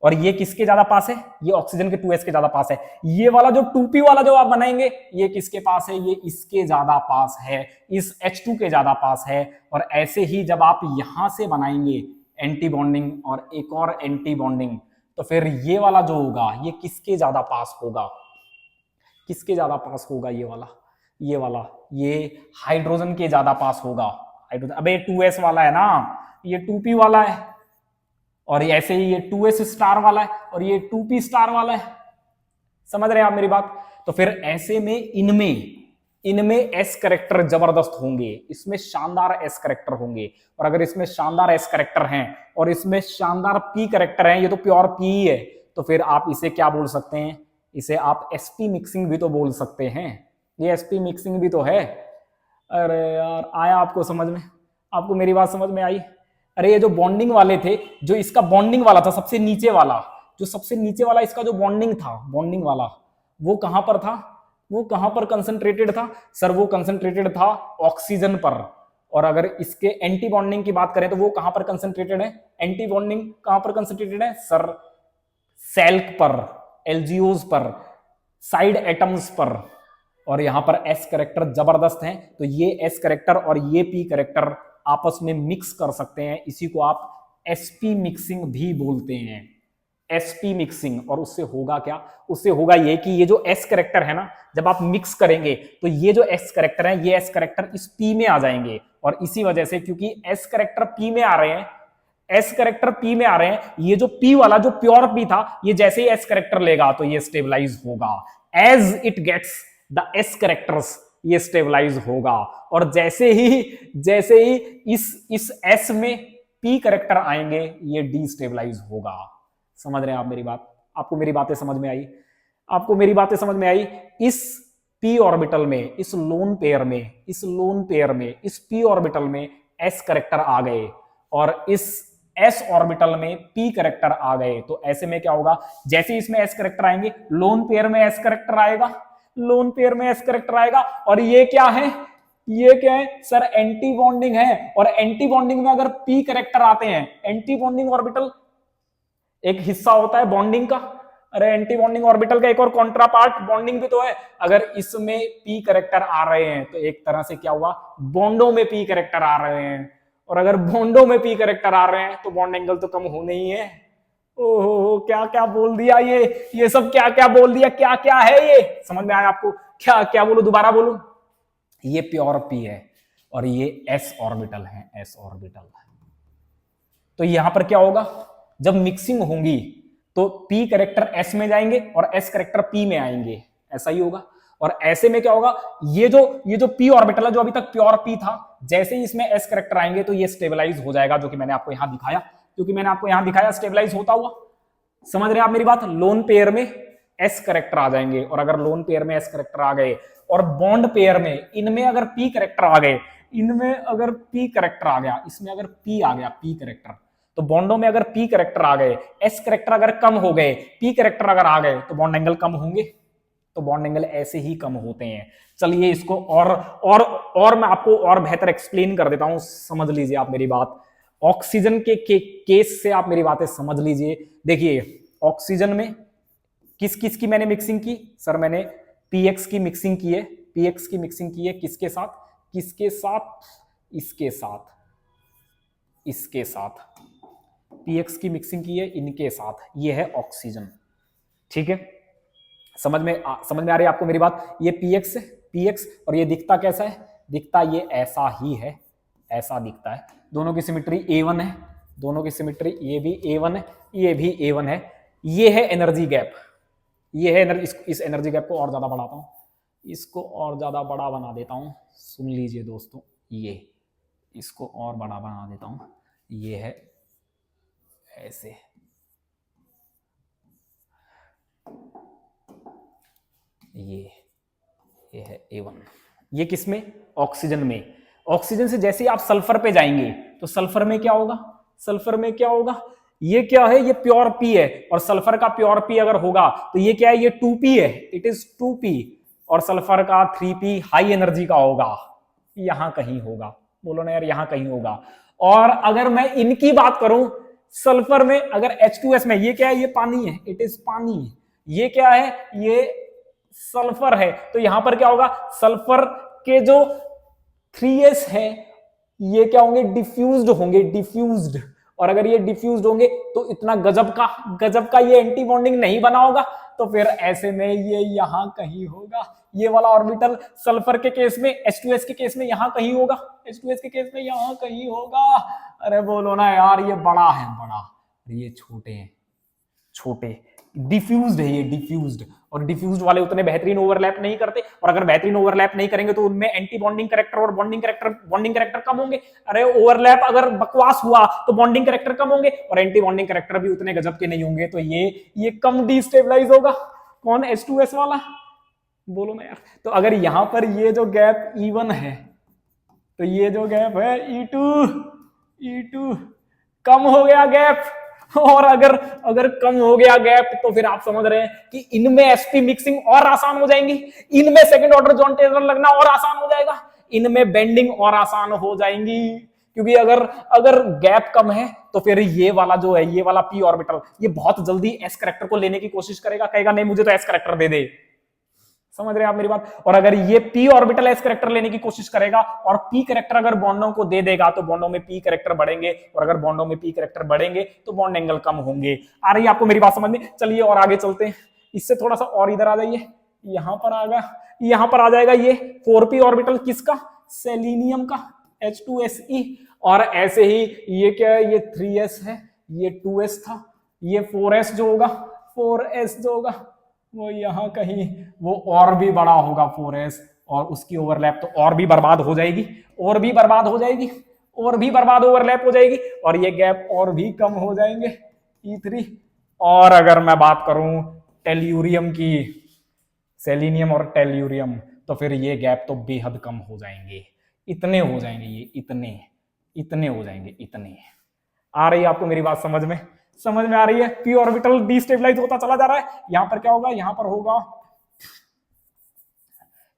और ये किसके ज्यादा पास है? ये ऑक्सीजन के 2s के ज्यादा पास है। ये वाला जो 2p वाला जो आप बनाएंगे, ये किसके पास है? ये इसके ज्यादा पास है, इस H2 के ज्यादा पास है। और ऐसे ही जब आप यहां से बनाएंगे एंटी बॉन्डिंग और एक और एंटी बॉन्डिंग, तो फिर ये वाला जो होगा ये किसके ज्यादा पास होगा? किसके ज्यादा पास होगा? ये वाला, ये वाला, ये हाइड्रोजन के ज्यादा पास होगा। हाइड्रोजन, अबे 2s वाला है ना, ये 2p वाला है, और ऐसे ही ये 2s स्टार वाला है, और ये 2p स्टार वाला है। समझ रहे हैं आप मेरी बात? तो फिर ऐसे में इनमें एस करेक्टर जबरदस्त होंगे, इसमें शानदार एस करेक्टर होंगे। और अगर इसमें शानदार एस करेक्टर हैं और इसमें शानदार पी करेक्टर हैं, ये तो प्योर पी ही है, तो फिर आप इसे क्या बोल सकते हैं? इसे आप sp मिक्सिंग भी तो बोल सकते हैं। ये sp मिक्सिंग भी तो है। अरे यार आया आपको समझ में? आपको मेरी बात समझ में आई? अरे ये जो बॉन्डिंग वाले थे, जो इसका बॉन्डिंग वाला था सबसे नीचे वाला, जो सबसे नीचे वाला इसका जो बॉन्डिंग था, बॉन्डिंग वाला, वो कहां पर था? वो कहां पर कंसंट्रेटेड था? सर वो कंसंट्रेटेड था ऑक्सीजन पर। और अगर इसके एंटी बॉन्डिंग की बात करें तो वो कहां पर कंसंट्रेटेड है? एंटी बॉन्डिंग कहां पर कंसंट्रेटेड है? सर सेल्क पर, एल्जियोज पर, साइड एटम्स पर। और यहां पर एस करेक्टर जबरदस्त हैं, तो ये एस करेक्टर और ये पी करेक्टर आपस में मिक्स कर सकते हैं। इसी को आप sp मिक्सिंग भी बोलते हैं, sp मिक्सिंग। और उससे होगा क्या? उससे होगा ये कि ये जो s करेक्टर है ना, जब आप मिक्स करेंगे तो ये जो s करेक्टर है, ये s करेक्टर इस p में आ जाएंगे। और इसी वजह से, क्योंकि s करेक्टर p में आ रहे हैं, s करेक्टर p में आ रहे हैं, ये जो p वाला जो प्योर p था, ये जैसे ही s करेक्टर लेगा तो ये स्टेबलाइज होगा। As it gets the s characters, ये स्टेबलाइज होगा। और जैसे ही इस s में p करेक्टर आएंगे, ये डीस्टेबलाइज होगा। समझ रहे हैं आप मेरी बात? आपको मेरी बातें समझ में आई? आपको मेरी बातें समझ में आई? इस p ऑर्बिटल में, इस लोन पेयर में, इस p ऑर्बिटल में s करेक्टर आ गए, और इस s ऑर्बिटल में p करेक्टर आ गए। तो ऐसे में क्या होगा? जैसे ही इसमें s करेक्टर आएंगे, लोन पेयर में s करेक्टर आएगा, लोन पेयर में s करेक्टर आएगा। और ये क्या है? ये क्या है? सर एंटी बॉन्डिंग है। और एंटी बॉन्डिंग में अगर p करेक्टर आते हैं, एंटी बॉन्डिंग ऑर्बिटल एक हिस्सा होता है बॉन्डिंग का। अरे एंटी बॉन्डिंग ऑर्बिटल का एक और कॉन्ट्रा पार्ट बॉन्डिंग भी तो है। अगर इसमें p करेक्टर आ रहे हैं तो एक तरह से क्या हुआ? बॉन्डों में p करेक्टर आ रहे हैं। और अगर बॉन्डों में p करेक्टर आ रहे हैं तो बॉन्ड एंगल तो कम होने ही है। ओहो क्या क्या बोल दिया, ये सब क्या क्या बोल दिया, क्या क्या है ये? समझ में आया आपको? क्या क्या बोलूं? दोबारा बोलूं? ये प्योर p है और ये s ऑर्बिटल है, s ऑर्बिटल। तो यहां पर क्या होगा? जब मिक्सिंग होंगी तो p करेक्टर s में जाएंगे और s करेक्टर p में आएंगे, ऐसा ही होगा। और ऐसे में क्या होगा, ये जो p ऑर्बिटल है जो अभी तक प्योर p था, जैसे ही इसमें s करेक्टर आएंगे तो ये स्टेबलाइज हो जाएगा, जो कि मैंने आपको यहां दिखाया, स्टेबलाइज होता हुआ। समझ रहे हैं आप मेरी बात? लोन पेयर में s करेक्टर आ जाएंगे, और अगर लोन पेयर में s करेक्टर आ गए और बॉन्ड पेयर में इनमें अगर p करेक्टर आ गए, इनमें अगर p करेक्टर आ गया, इसमें अगर p आ गया, p करेक्टर, तो बॉन्डों में अगर p करेक्टर आ गए, s करेक्टर अगर कम हो गए, p करेक्टर अगर आ गए, तो बॉन्ड एंगल कम होंगे। तो बॉन्ड एंगल ऐसे ही कम होते हैं। चलिए इसको और मैं आपको और बेहतर एक्सप्लेन कर देता हूं, समझ लीजिए आप मेरी बात। ऑक्सीजन के केस से आप मेरी बातें समझ लीजिए। देखिए ऑक्सीजन में किस किस की मैंने मिक्सिंग की? सर मैंने पीएक्स की मिक्सिंग की है। पीएक्स की मिक्सिंग की है किसके साथ? किसके साथ? इसके साथ, इसके साथ पीएक्स की मिक्सिंग की है इनके साथ। ये है ऑक्सीजन, ठीक है? समझ में आ रही है आपको मेरी बात? ये पीएक्स है, पीएक्स, और ये दिखता कैसा है? दिखता ये ऐसा ही है, ऐसा दिखता है। दोनों की सिमेट्री A1 है, दोनों की सिमेट्री, ये भी A1 है, ये भी A1 है। ये है एनर्जी गैप, ये है एनर्जी। इस एनर्जी गैप को और ज्यादा बढ़ाता हूं, इसको और ज्यादा बड़ा बना देता हूं। सुन लीजिए दोस्तों, ये इसको और बड़ा बना देता हूं। ये है ऐसे, ये है A1। ये किसमें? ऑक्सीजन में। ऑक्सीजन से जैसे ही आप सल्फर पे जाएंगे तो सल्फर में क्या होगा? सल्फर में क्या होगा? ये क्या है? ये प्योर P है, और सल्फर का प्योर P अगर होगा तो ये क्या है? ये 2P है, इट इज 2P। और सल्फर का 3P हाई एनर्जी का होगा, यहां कहीं होगा। बोलो ना यार, यहां कहीं होगा। और अगर मैं इनकी बात करूं, सल्फर में अगर H2S में, ये क्या है? ये पानी है, इट इज पानी। ये क्या है? ये सल्फर है। तो यहां पर क्या होगा? सल्फर के जो 3s है ये क्या होंगे? डिफ्यूज्ड होंगे, डिफ्यूज्ड। और अगर ये डिफ्यूज्ड होंगे तो इतना गजब का ये एंटी बॉन्डिंग नहीं बना होगा, तो फिर ऐसे में ये यहां कहीं होगा। ये वाला ऑर्बिटल सल्फर के केस में, H2S के केस में यहां कहीं होगा, H2S के केस में यहां कहीं होगा। अरे बोलो ना यार, ये बड़ा है बड़ा, ये छोटे हैं छोटे। डिफ्यूज्ड है ये, डिफ्यूज्ड। और डिफ्यूज्ड वाले उतने बेहतरीन ओवरलैप नहीं करते, और अगर बेहतरीन ओवरलैप नहीं करेंगे तो उनमें एंटी बॉन्डिंग कैरेक्टर और बॉन्डिंग कैरेक्टर कम होंगे। अरे ओवरलैप अगर बकवास हुआ तो बॉन्डिंग कैरेक्टर कम होंगे, और एंटी बॉन्डिंग कैरेक्टर भी उतने गजब के नहीं होंगे। तो ये कम डिस्टेबलाइज होगा। कौन? H2S वाला। बोलो ना यार। तो अगर यहां पर ये जो गैप E1 है, तो ये जो गैप है E2 कम हो गया गैप। और अगर कम हो गया गैप तो फिर आप समझ रहे हैं कि इनमें sp मिक्सिंग और आसान हो जाएंगी, इनमें सेकंड ऑर्डर जॉन टेलर लगना और आसान हो जाएगा, इनमें बेंडिंग और आसान हो जाएंगी। क्योंकि अगर गैप कम है तो फिर ये वाला जो है, ये वाला p ऑर्बिटल, ये बहुत जल्दी s करेक्टर को लेने की कोशिश करेगा, कहेगा नहीं मुझे तो s करेक्टर दे दे। समझ रहे हैं आप मेरी बात? और अगर ये p ऑर्बिटल s करेक्टर लेने की कोशिश करेगा और p करेक्टर अगर बॉन्डों को दे देगा तो बॉन्डों में p करेक्टर बढ़ेंगे, और अगर बॉन्डों में p करेक्टर बढ़ेंगे तो बॉन्ड एंगल कम होंगे। आ रही है आपको मेरी बात समझ में? चलिए और आगे चलते हैं। इससे थोड़ा सा और इधर आ जाइए, यहां पर आ गया, यहां पर आ जाएगा ये 4p ऑर्बिटल किसका? सेलेनियम का, H2Se। और ऐसे ही ये क्या है? ये 3s है, ये 2s था, ये 4s जो होगा, 4s जो होगा वो यहां कहीं, वो और भी बड़ा होगा 4s, और उसकी ओवरलैप तो और भी बर्बाद हो जाएगी, और भी बर्बाद हो जाएगी, और भी बर्बाद ओवरलैप हो जाएगी, और ये गैप और भी कम हो जाएंगे, E3। और अगर मैं बात करूं टेल्यूरियम की, सेलेनियम और टेल्यूरियम, तो फिर ये गैप तो बेहद कम हो जाएंगे। इतने हो जाएंगे, ये इतने हो जाएंगे, इतने। आ रही है आपको मेरी बात समझ में? समझ में आ रही है? p ऑर्बिटल डिस्टेबलाइज होता चला जा रहा है। यहां पर क्या होगा? यहां पर होगा,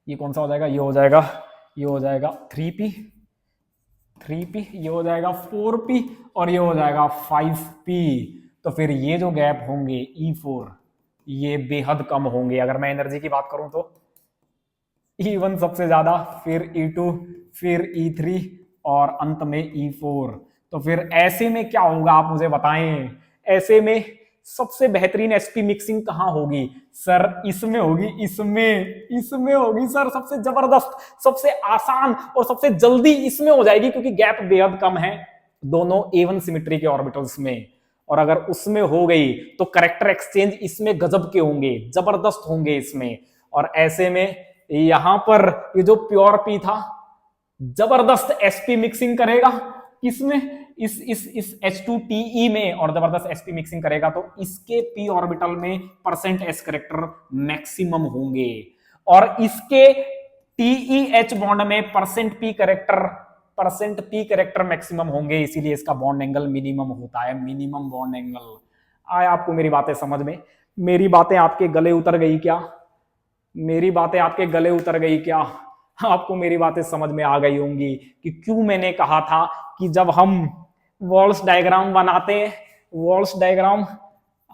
ये कौन सा हो जाएगा? ये हो जाएगा 3p, ये हो जाएगा 4p, और ये हो जाएगा 5p। तो फिर ये जो गैप होंगे E4, ये बेहद कम होंगे। अगर मैं एनर्जी की बात करूं तो E1 सबसे ज्यादा, फिर E2, फिर E3, और अंत में E4। तो फिर ऐसे में क्या होगा आप मुझे बताएं? ऐसे में सबसे बेहतरीन sp मिक्सिंग कहां होगी? सर इसमें होगी, इसमें होगी सर। सबसे जबरदस्त, सबसे आसान और सबसे जल्दी इसमें हो जाएगी, क्योंकि गैप बेहद कम है दोनों A1 सिमेट्री के ऑर्बिटल्स में। और अगर उसमें हो गई तो करेक्टर एक्सचेंज इसमें गजब के होंगे, जबरदस्त होंगे इसमें। और ऐसे में यहां पर ये जो प्योर पी था जबरदस्त sp मिक्सिंग करेगा किसमें, इस H2TE में, और जबरदस्त sp मिक्सिंग करेगा तो इसके p ऑर्बिटल में परसेंट s करेक्टर मैक्सिमम होंगे और इसके TEH बॉन्ड में परसेंट p करेक्टर मैक्सिमम होंगे, इसीलिए इसका बॉन्ड एंगल मिनिमम होता है, मिनिमम बॉन्ड एंगल। आया आपको मेरी बातें समझ में? मेरी बातें आपके गले उतर गई क्या? मेरी बातें आपके गले उतर गई क्या? आपको मेरी बातें समझ में आ गई होंगी कि क्यों मैंने कहा था कि जब हम वॉल्स डायग्राम बनाते हैं, वॉल्स डायग्राम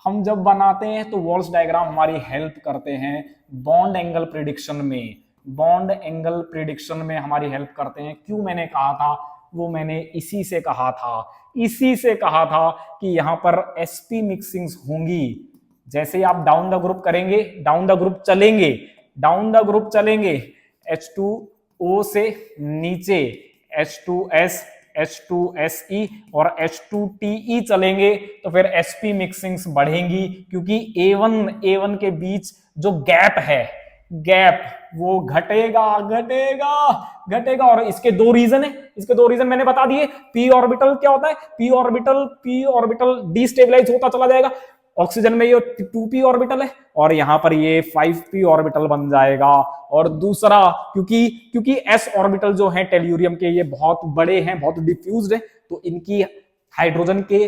हम जब बनाते हैं तो वॉल्स डायग्राम हमारी हेल्प करते हैं बॉन्ड एंगल प्रिडिक्शन में, बॉन्ड एंगल प्रिडिक्शन में हमारी हेल्प करते हैं। क्यों मैंने कहा था वो मैंने इसी से कहा था कि यहां पर sp मिक्सिंग्स होंगी। जैसे ही आप डाउन द ग्रुप करेंगे, डाउन द ग्रुप चलेंगे H2O से नीचे H2S H2SE और H2TE चलेंगे तो फिर sp मिक्सिंग्स बढ़ेंगी, क्योंकि A1 के बीच जो गैप है, गैप वो घटेगा। और इसके दो रीजन मैंने बता दिए। p ऑर्बिटल क्या होता है, p ऑर्बिटल डिस्टेबलाइज होता चला जाएगा, ऑक्सीजन में ये 2p ऑर्बिटल है और यहां पर ये 5p ऑर्बिटल बन जाएगा। और दूसरा, क्योंकि s ऑर्बिटल जो है टेल्यूरियम के ये बहुत बड़े हैं, बहुत डिफ्यूज्ड है, तो इनकी हाइड्रोजन के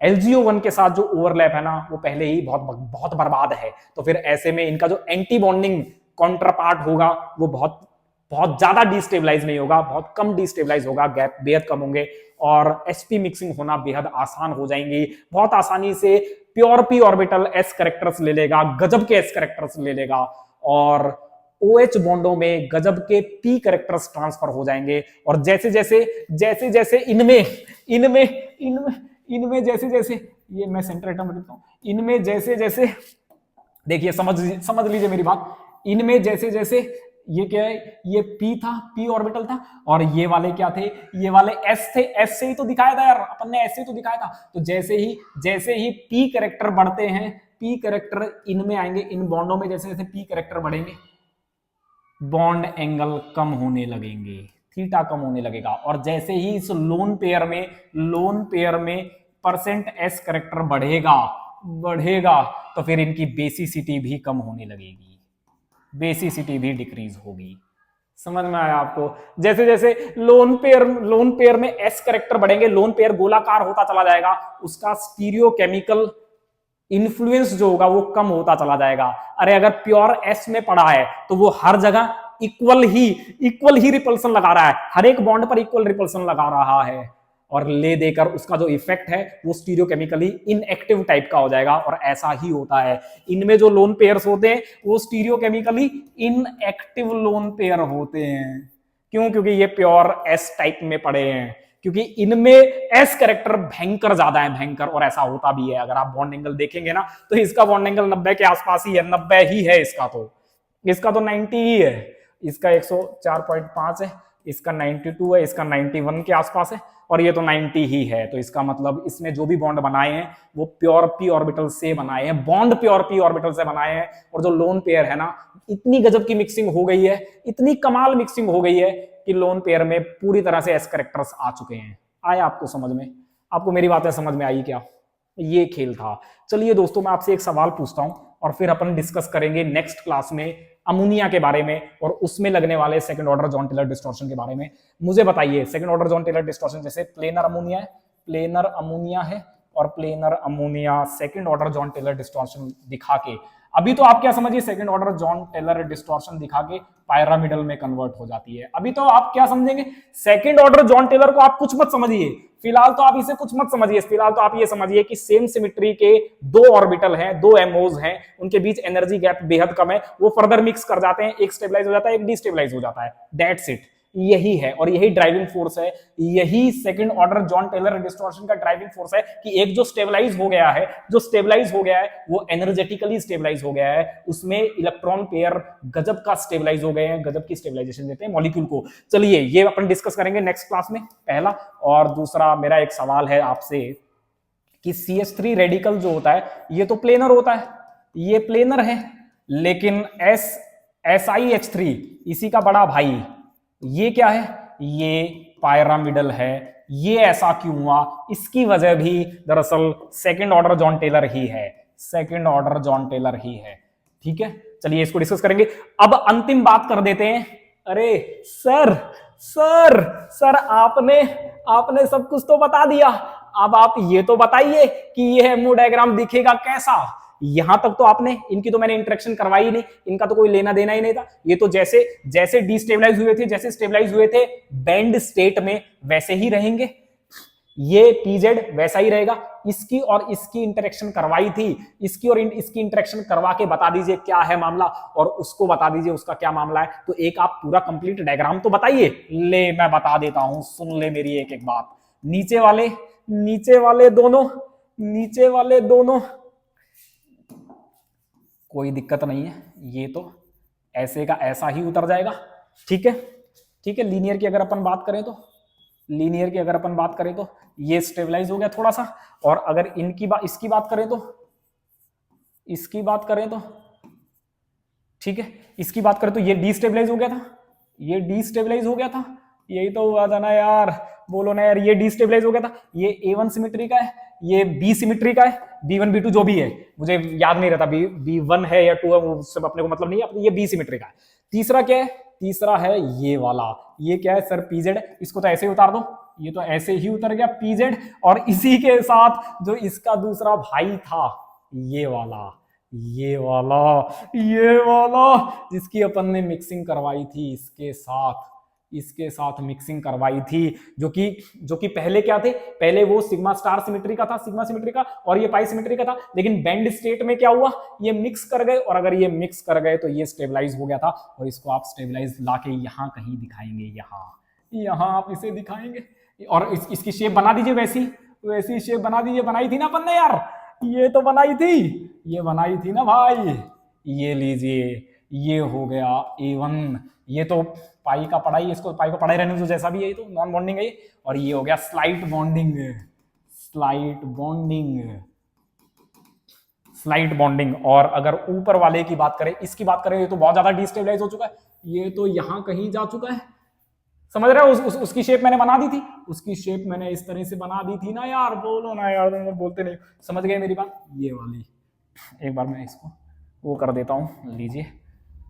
LGO1 के साथ जो ओवरलैप है ना वो पहले ही बहुत बर्बाद है। तो फिर ऐसे में इनका जो एंटी बॉन्डिंग कॉन्ट्रापार्ट होगा वो बहुत ज्यादा डिस्टेबलाइज नहीं होगा, बहुत कम डिस्टेबलाइज होगा, गैप बेहद कम होंगे और sp मिक्सिंग होना बेहद आसान हो जाएंगी। बहुत आसानी से pure p orbital s characters ले लेगा, गजब के s कैरेक्टर्स ले लेगा और OH बॉन्डों में गजब के p कैरेक्टर्स ट्रांसफर हो जाएंगे। और जैसे जैसे इनमें जैसे ये मैं सेंटर एटम लिखता हूं, इनमें जैसे देखिए समझ लीजिए मेरी बात, इनमें जैसे ये क्या है, ये p था, p ऑर्बिटल था और ये वाले क्या थे, ये वाले s थे, s से ही तो दिखाया था यार, अपन ने s से तो दिखाया था। तो जैसे ही p कैरेक्टर बढ़ते हैं, p कैरेक्टर इनमें आएंगे, इन बॉन्डों में जैसे p कैरेक्टर बढ़ेंगे बॉन्ड एंगल कम होने लगेंगे, थीटा कम होने लगेगा। और जैसे ही इस लोन पेयर में परसेंट s कैरेक्टर बढ़ेगा तो फिर इनकी बेसिसिटी भी कम होने लगेगी, बेसिसिटी भी डिक्रीज होगी। समझ में आया आपको? जैसे लोन पेयर में s कैरेक्टर बढ़ेंगे, लोन पेयर गोलाकार होता चला जाएगा, उसका स्टीरियोकेमिकल इन्फ्लुएंस जो होगा वो कम होता चला जाएगा। अरे अगर प्योर s में पड़ा है तो वो हर जगह इक्वल ही रिपल्सन लगा रहा है, हर एक बॉन्ड पर इक्वल रिपल्सन लगा रहा है और ले देकर उसका जो इफेक्ट है वो स्टीरियोकेमिकली इनएक्टिव टाइप का हो जाएगा। और ऐसा ही होता है, इनमें जो लोन पेयर्स होते हैं वो स्टीरियोकेमिकली इनएक्टिव लोन पेयर होते हैं। क्यों? क्योंकि ये प्योर s टाइप में पड़े हैं, क्योंकि इनमें s कैरेक्टर भयंकर ज्यादा है, भयंकर। और ऐसा होता भी है, अगर आप बॉन्ड एंगल देखेंगे ना तो इसका बॉन्ड एंगल 90 के आसपास ही है, 90 ही है इसका तो 90 ही है, इसका 104.5 है, इसका 92 है, इसका 91 के आसपास है और ये तो 90 ही है। तो इसका मतलब इसने जो भी बॉन्ड बनाए हैं वो प्योर p ऑर्बिटल से बनाए हैं, बॉन्ड प्योर p ऑर्बिटल से बनाए हैं। और जो लोन पेयर है ना, इतनी गजब की मिक्सिंग हो गई है, इतनी कमाल मिक्सिंग हो गई है कि लोन पेयर में पूरी तरह से s कैरेक्टर्स आ चुके हैं। आया आपको समझ में? आपको मेरी बातें समझ में आई क्या? ये खेल था। चलिए दोस्तों, मैं आपसे एक सवाल पूछता हूं और फिर अपन डिस्कस करेंगे नेक्स्ट क्लास में अमोनिया के बारे में और उसमें लगने वाले second order Jahn Teller distortion के बारे में। मुझे बताइए, second order Jahn Teller distortion, जैसे प्लेनर अमोनिया है और planar ammonia second order Jahn Teller distortion दिखा के, अभी तो आप क्या समझिए, second order Jahn Teller distortion दिखा के पायरामिडल में कन्वर्ट हो जाती है। अभी तो आप क्या समझेंगे, सेकंड ऑर्डर जॉन टेलर को आप कुछ मत समझिए, फिलहाल तो आप इसे कुछ मत समझिए, फिलहाल तो आप ये समझिए कि सेम सिमेट्री के दो ऑर्बिटल हैं, दो एमओज हैं, उनके बीच एनर्जी गैप बेहद कम है, वो फर्दर मिक्स कर जाते हैं, एक स्टेबलाइज हो जाता है, एक डिस्टेबलाइज हो जाता है, दैट्स इट। यही है और यही ड्राइविंग फोर्स है, यही second order Jahn Teller distortion का ड्राइविंग फोर्स है कि एक जो स्टेबलाइज हो गया है वो एनर्जेटिकली स्टेबलाइज हो गया है, उसमें इलेक्ट्रॉन पेयर गजब का स्टेबलाइज हो गए हैं, गजब की स्टेबलाइजेशन देते हैं मॉलिक्यूल को। चलिए ये अपन डिस्कस करेंगे नेक्स्ट क्लास में, पहला। और दूसरा मेरा एक सवाल है आपसे कि CH3 रेडिकल जो होता है ये तो प्लेनर होता है, ये प्लेनर है, लेकिन SiH3 इसी का बड़ा भाई, ये क्या है, ये पायरामिडल है। ये ऐसा क्यों हुआ, इसकी वजह भी दरअसल सेकंड ऑर्डर जॉन टेलर ही है, सेकंड ऑर्डर जॉन टेलर ही है। ठीक है, चलिए इसको डिस्कस करेंगे। अब अंतिम बात कर देते हैं। अरे सर सर सर आपने आपने सब कुछ तो बता दिया, अब आप ये तो बताइए कि ये हेमो डायग्राम दिखेगा कैसा। यहां तक तो आपने, इनकी तो मैंने इंटरेक्शन करवाई ही नहीं, इनका तो कोई लेना देना ही नहीं था। ये तो जैसे जैसे डिस्टेबलाइज हुए थे, जैसे स्टेबलाइज हुए थे बेंड स्टेट में, वैसे ही रहेंगे। ये पीजेड वैसा ही रहेगा। इसकी और इसकी इंटरेक्शन करवाई थी, इसकी और इसकी इंटरेक्शन करवा के बता दीजिए क्या है मामला, और उसको बता दीजिए उसका क्या मामला है। तो एक आप पूरा कंप्लीट डायग्राम तो बताइए। ले मैं बता देता हूं, सुन ले मेरी एक एक बात। नीचे वाले दोनों, नीचे वाले दोनों कोई दिक्कत नहीं है, ये तो ऐसे का ऐसा ही उतर जाएगा। ठीक है, ठीक है। लीनियर की अगर अपन बात करें तो, लीनियर की अगर अपन बात करें तो ये स्टेबलाइज हो गया थोड़ा सा, और अगर इनकी इसकी बात करें तो, इसकी बात करें तो, ठीक है, इसकी बात करें तो ये डिस्टेबलाइज हो गया था, ये डिस्टेबलाइज हो गया था। यही तो हुआ था ना यार, बोलो ना यार, ये डिस्टेबलाइज हो गया था। ये A1 सिमेट्री का है, ये B सिमेट्री का है, B1 B2 जो भी है, मुझे याद नहीं रहता B1 है या 2 है, वो सब अपने को मतलब नहीं है। ये B सिमेट्री का है। तीसरा क्या है, तीसरा है ये वाला, ये क्या है सर, पीजेड। इसको तो ऐसे ही उतार दो, ये तो ऐसे ही उतर गया पीजेड। और इसी के साथ जो इसका दूसरा भाई था, ये वाला, ये वाला, ये वाला, जिसकी अपन ने मिक्सिंग करवाई थी इसके साथ, इसके साथ मिक्सिंग करवाई थी, जो कि पहले क्या थे, पहले वो सिग्मा स्टार सिमेट्री का था, सिग्मा सिमेट्री का, और ये पाई सिमेट्री का था। लेकिन बेंड स्टेट में क्या हुआ, ये मिक्स कर गए, और अगर ये मिक्स कर गए तो ये स्टेबलाइज हो गया था। और इसको आप स्टेबलाइज लाके यहां कहीं दिखाएंगे, यहां आप इसे दिखाएंगे, और इसकी शेप बना दीजिए वैसी, वैसी शेप बना दीजिए। बनाई थी ना अपन ने यार, ये तो बनाई थी, ये बनाई थी ना भाई। ये लीजिए, ये हो गया A1। ये तो पाई का पढ़ाई, इसको पाई को पढ़ाई रहने दो, जैसा भी है, तो नॉन बॉन्डिंग है। और ये हो गया slight bonding, slight bonding, slight bonding. और अगर ऊपर वाले की बात करें, इसकी बात करें, ये तो बहुत ज्यादा डिस्टेबलाइज हो चुका है, ये तो यहां कहीं जा चुका है। समझ रहे हो, उसकी शेप मैंने बना दी थी, उसकी शेप मैंने इस तरह से बना दी थी ना यार, बोलो ना यार, बोलते नहीं, समझ गए मेरी बात। ये वाली, एक बार मैं इसको वो कर देता हूं, लीजिए,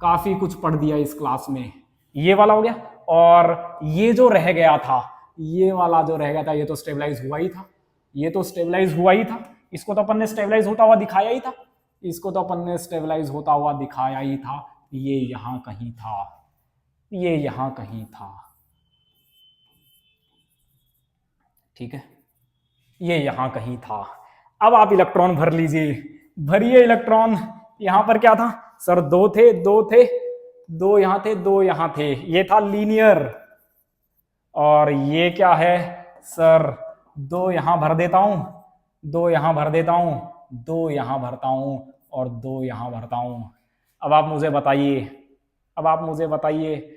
काफी कुछ पढ़ दिया इस क्लास में। ये वाला हो गया, और ये जो रह गया था, ये वाला जो रह गया था, ये तो स्टेबलाइज हुआ ही था, ये तो स्टेबलाइज हुआ ही था। इसको तो अपन ने स्टेबलाइज होता हुआ दिखाया ही था, इसको तो अपन ने स्टेबलाइज होता हुआ दिखाया ही था। ये यहां कहीं था, ये यहां कहीं था, ठीक है, ये यहां कहीं था। अब आप इलेक्ट्रॉन भर लीजिए, भरिए इलेक्ट्रॉन। यहां पर क्या था सर, दो थे, दो यहां थे, दो यहां थे, ये था लीनियर। और ये क्या है सर, दो यहां भर देता हूं, दो यहां भर देता हूं, दो यहां भरता हूं, और दो यहां भरता हूं। अब आप मुझे बताइए, अब आप मुझे बताइए,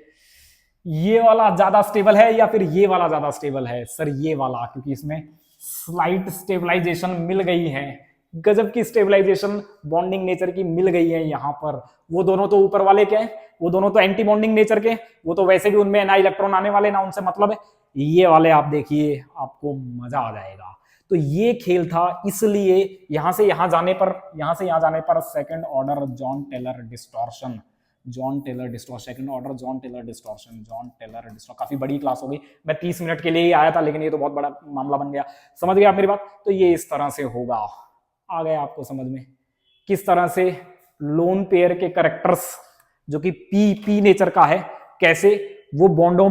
ये वाला ज्यादा स्टेबल है या फिर ये वाला ज्यादा स्टेबल है सर? ये वाला, क्योंकि इसमें स्लाइट स्टेबलाइजेशन मिल गई है, गजब की स्टेबलाइजेशन बॉन्डिंग नेचर की मिल गई है यहां पर। वो दोनों तो ऊपर वाले क्या है, वो दोनों तो एंटी बॉन्डिंग नेचर के, वो तो वैसे भी उनमें ना इलेक्ट्रॉन आने वाले ना उनसे मतलब है। ये वाले आप देखिए, आपको मजा आ जाएगा। तो ये खेल था, इसलिए यहां से यहां जाने पर, यहां से यहां जाने पर second order Jahn Teller distortion, Jahn Teller distortion, second order Jahn Teller distortion, Jahn Teller distortion. काफी बड़ी क्लास हो गई, मैं 30 मिनट के लिए ही आया था, लेकिन ये तो बहुत बड़ा मामला बन गया। समझ गए आप मेरी बात? तो ये इस तरह से होगा, आ गया आपको समझ में, किस तरह से लोन पेयर के कैरेक्टर्स जो कि पी नेचर का है, कैसे वो बॉन्डों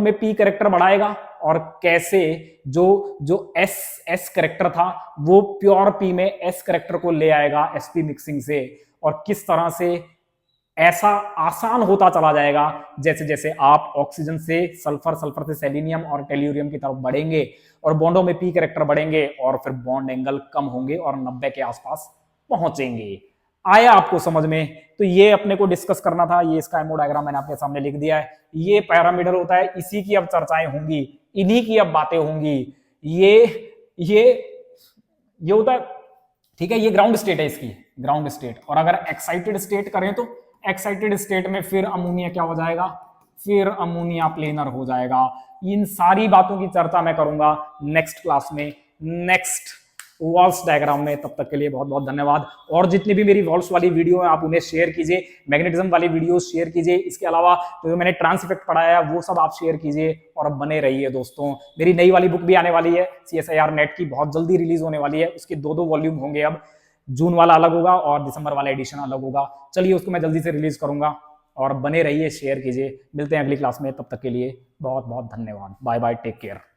में पी कैरेक्टर बढ़ाएगा, और कैसे जो एस कैरेक्टर था वो प्योर पी में एस कैरेक्टर को ले आएगा sp मिक्सिंग से। और किस तरह से ऐसा आसान होता चला जाएगा जैसे जैसे आप ऑक्सीजन से सल्फर, सल्फर से सेलेनियम और टेल्यूरियम की तरफ बढ़ेंगे, और बॉन्डों में पी कैरेक्टर बढ़ेंगे, और फिर बॉन्ड एंगल कम होंगे और 90 के आसपास पहुंचेंगे। आया आपको समझ में? तो ये अपने को डिस्कस करना था। ये इसका एमओ डायग्राम मैंने आपके सामने लिख दिया है। ये पैरामीटर होता है, इसी की अब चर्चाएं होंगी, इन्हीं की अब बातें होंगी। ये होता है, ठीक है, ये ग्राउंड स्टेट है इसकी, ग्राउंड स्टेट। और अगर एक्साइटेड स्टेट करें तो एक्साइटेड स्टेट में फिर अमोनिया क्या हो जाएगा, फिर अमोनिया प्लेनर हो जाएगा। इन सारी बातों की चर्चा मैं करूंगा नेक्स्ट क्लास में, नेक्स्ट वॉल्स डायग्राम में। तब तक के लिए बहुत बहुत धन्यवाद। और जितनी भी मेरी वॉल्स वाली वीडियो है आप उन्हें शेयर कीजिए, मैग्नेटिज्म वाली वीडियो शेयर कीजिए, इसके अलावा जो मैंने ट्रांस इफेक्ट पढ़ाया है वो सब आप शेयर कीजिए और अब बने रहिए दोस्तों। मेरी नई वाली बुक भी आने वाली है CSIR नेट की, बहुत जल्दी रिलीज होने वाली है। उसके दो वॉल्यूम होंगे, अब जून वाला अलग होगा और दिसंबर वाला एडिशन अलग होगा। चलिए उसको मैं जल्दी से रिलीज करूंगा और बने रहिए, शेयर कीजिए। मिलते हैं अगली क्लास में, तब तक के लिए बहुत बहुत धन्यवाद। Bye bye, take care.